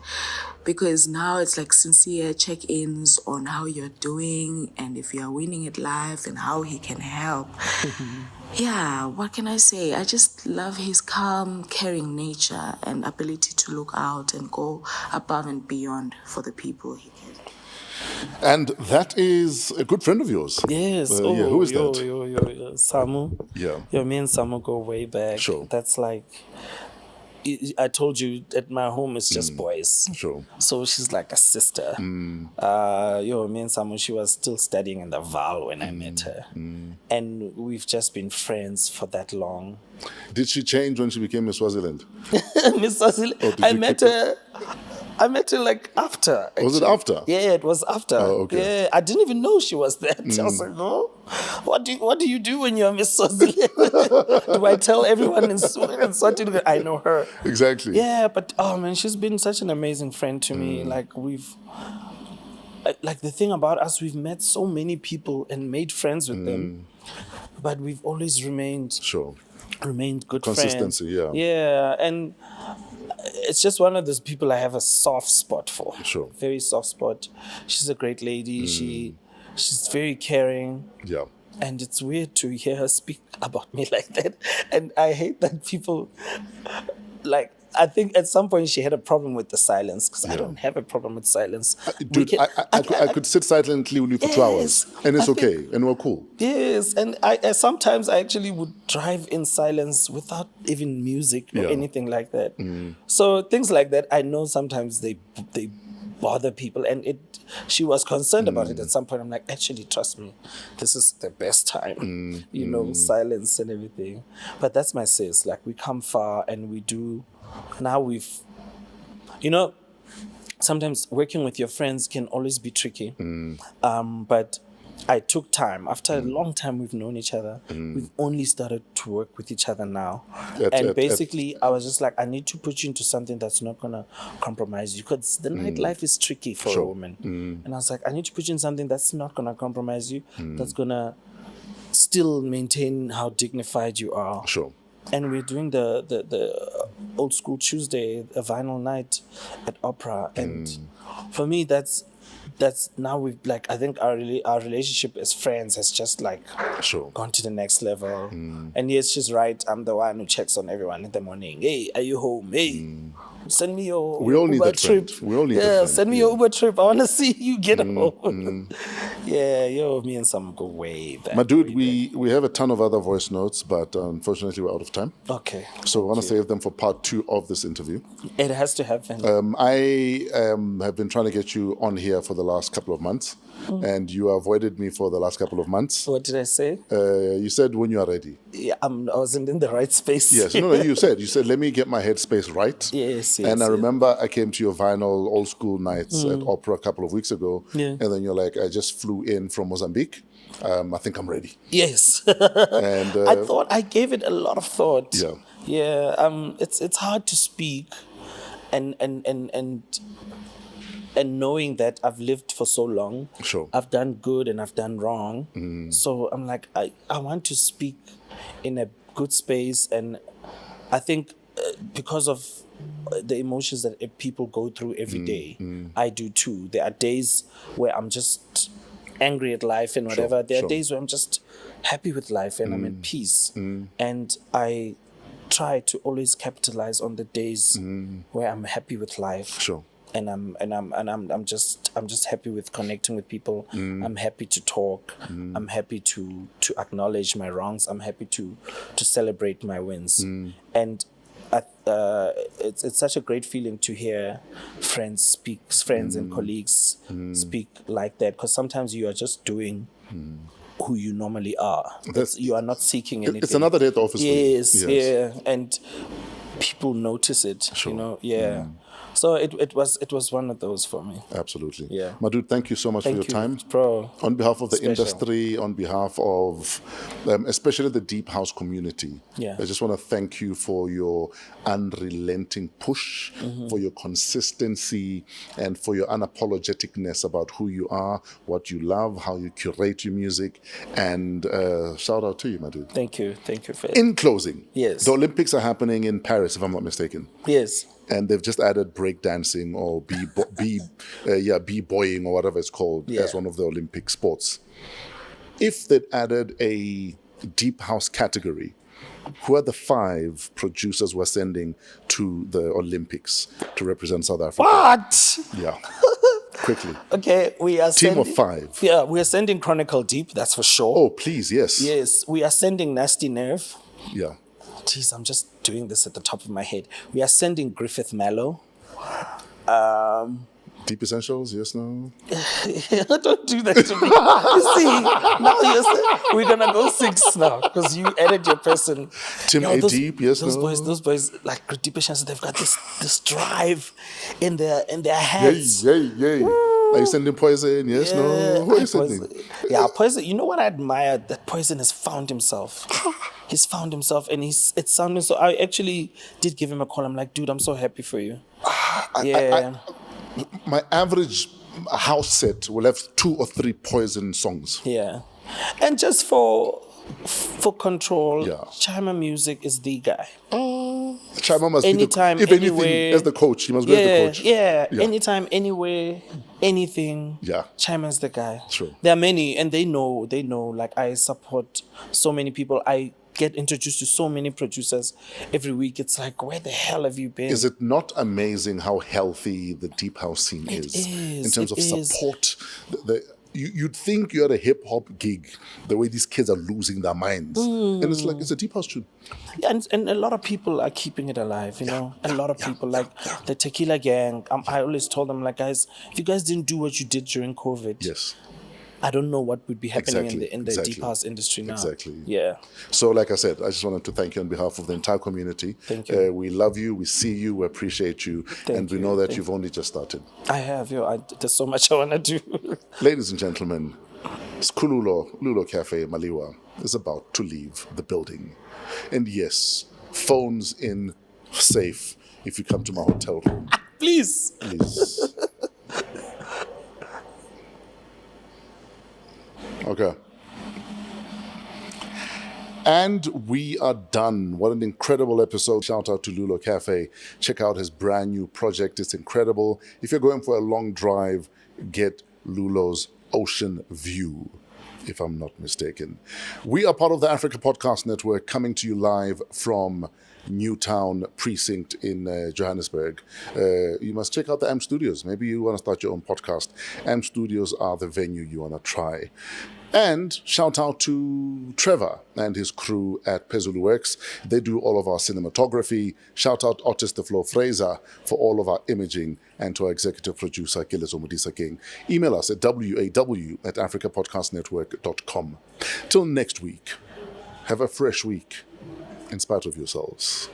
because now it's like sincere check-ins on how you're doing and if you're winning at life and how he can help. Yeah, what can I say? I just love his calm, caring nature and ability to look out and go above and beyond for the people he cares. And that is a good friend of yours. Yes. Who is that? Samu. Yeah. Me and Samu go way back. Sure. That's like, I told you at my home it's just boys. Sure. So she's like a sister. Me and Samu, she was still studying in the Vaal when I met her. And we've just been friends for that long. Did she change when she became Miss Swaziland? Miss Swaziland? I met her like after. Actually. Was it after? Yeah, it was after. Oh, okay. Yeah, I didn't even know she was that. I was like, oh, what do you do when you're Miss Swaziland? Do I tell everyone in Swaziland I know her? Exactly. Yeah, but oh man, she's been such an amazing friend to me. Like the thing about us, we've met so many people and made friends with them, but we've always remained good Consistency, friends. Yeah, and it's just one of those people I have a soft spot for. Sure. Very soft spot. She's a great lady. She's very caring. Yeah. And it's weird to hear her speak about me like that. And I hate that people, I think at some point she had a problem with the silence, because I don't have a problem with silence. Dude, I could sit silently with you for 2 hours, and it's okay, and we're cool. Yes, and sometimes I actually would drive in silence without even music or anything like that. So things like that, I know sometimes they bother people, and she was concerned about it at some point. I'm like, actually, trust me, this is the best time, silence and everything. But that's my sis. Like, we come far, and we do. Now sometimes working with your friends can always be tricky. But I took time. After a long time we've known each other, we've only started to work with each other now. Basically, I was just like, I need to put you into something that's not going to compromise you, because the nightlife is tricky for a woman. And I was like, I need to put you in something that's not going to compromise you, that's going to still maintain how dignified you are. Sure. And we're doing the Old School Tuesday, a vinyl night at Opera. And for me, that's now we've like, I think our relationship as friends has just like gone to the next level. And yes, she's right. I'm the one who checks on everyone in the morning. Hey, are you home? Hey, send me your We all need Uber that trip. friend. We all need that friend. Send me your Uber trip. I want to see you get home. Me and Sam go way back. My dude, we have a ton of other voice notes, but unfortunately we're out of time. Okay. So we want to save them for part 2 of this interview. It has to happen. I have been trying to get you on here for the last couple of months, and you avoided me for the last couple of months. What did I say? You said when you are ready. Yeah, I wasn't in the right space. Yes, no, you said, let me get my headspace right. Yes. And I remember I came to your vinyl old school nights at Opera a couple of weeks ago. Yeah. And then you're like, I just flew in from Mozambique. I think I'm ready. Yes. And I gave it a lot of thought. Yeah. Yeah. It's hard to speak and knowing that I've lived for so long. Sure. I've done good and I've done wrong. So I'm like, I want to speak in a good space, and I think because of the emotions that people go through every day, I do too. There are days where I'm just angry at life and whatever. There are days where I'm just happy with life and I'm at peace. And I try to always capitalize on the days where I'm happy with life. Sure. And I'm just happy with connecting with people. I'm happy to talk. I'm happy to acknowledge my wrongs. I'm happy to celebrate my wins. And it's such a great feeling to hear friends and colleagues speak like that, because sometimes you are just doing who you normally are. You are not seeking anything. It's another day at the office. Yes, yeah, and people notice it. Sure. So it was one of those for me. Absolutely. Yeah. My dude, thank you so much for your time. Bro. On behalf of the Special. industry, on behalf of especially the deep house community, I just want to thank you for your unrelenting push, for your consistency, and for your unapologeticness about who you are, what you love, how you curate your music. And shout out to you, my dude. Thank you. For In closing, yes, the Olympics are happening in Paris, if I'm not mistaken. Yes. And they've just added breakdancing or b-boying or whatever it's called as one of the Olympic sports. If they'd added a deep house category, who are the 5 producers we're sending to the Olympics to represent South Africa? What? Yeah. Quickly. Okay, we are Team of 5. Yeah, we are sending Chronicle Deep, that's for sure. Oh, please, yes. Yes, we are sending Nasty Nerve. Yeah. Jeez, I'm just doing this at the top of my head. We are sending Griffith Mallow. Deep Essentials, yes, no? Don't do that to me. You see, now we're going to go 6 now because you added your person. Tim A. Deep, yes, those no? Those boys, like Deep Essentials, they've got this drive in their heads. Yay. Are you sending Poison? Yes, no? Who are you sending? Yeah, Poison. You know what I admire? That Poison has found himself. He's found himself, and it's sounding so. I actually did give him a call. I'm like, dude, I'm so happy for you. My average house set will have 2 or 3 Poison songs. Yeah, and just for control, Yeah. Chima Music is the guy. Chima must Anytime, be if anywhere, anything, as the coach. He must be as the coach. Yeah, anytime, anywhere, anything. Yeah. Chima's the guy. True. There are many, and they know. Like, I support so many people. I get introduced to so many producers every week. It's like, where the hell have you been? Is it not amazing how healthy the deep house scene is in terms of support? You'd think you're at a hip hop gig, the way these kids are losing their minds. And it's like, it's a deep house tune. Yeah, and a lot of people are keeping it alive, you know? A lot of people, like the Tequila Gang. I always told them, like, guys, if you guys didn't do what you did during COVID, Yes. I don't know what would be happening in the Exactly. deep house industry now. Exactly. Yeah. So, like I said, I just wanted to thank you on behalf of the entire community. Thank you. We love you, we see you, we appreciate you, and we know that you've only just started. I have, there's so much I want to do. Ladies and gentlemen, Lulo Cafe Maliwa is about to leave the building. And yes, phones in safe if you come to my hotel room. Please. Please. Okay. And we are done. What an incredible episode. Shout out to Lulo Cafe. Check out his brand new project. It's incredible. If you're going for a long drive, get Lulo's Ocean View, if I'm not mistaken. We are part of the Africa Podcast Network, coming to you live from Newtown Precinct in Johannesburg. You must check out the AMP Studios. Maybe you want to start your own podcast. AMP Studios are the venue you want to try. And shout out to Trevor and his crew at Pezulu Works. They do all of our cinematography. Shout out Otis the Flo Fraser for all of our imaging, and to our executive producer, Gilezo Mudisa King. Email us at waw@africapodcastnetwork.com. Till next week, have a fresh week in spite of yourselves.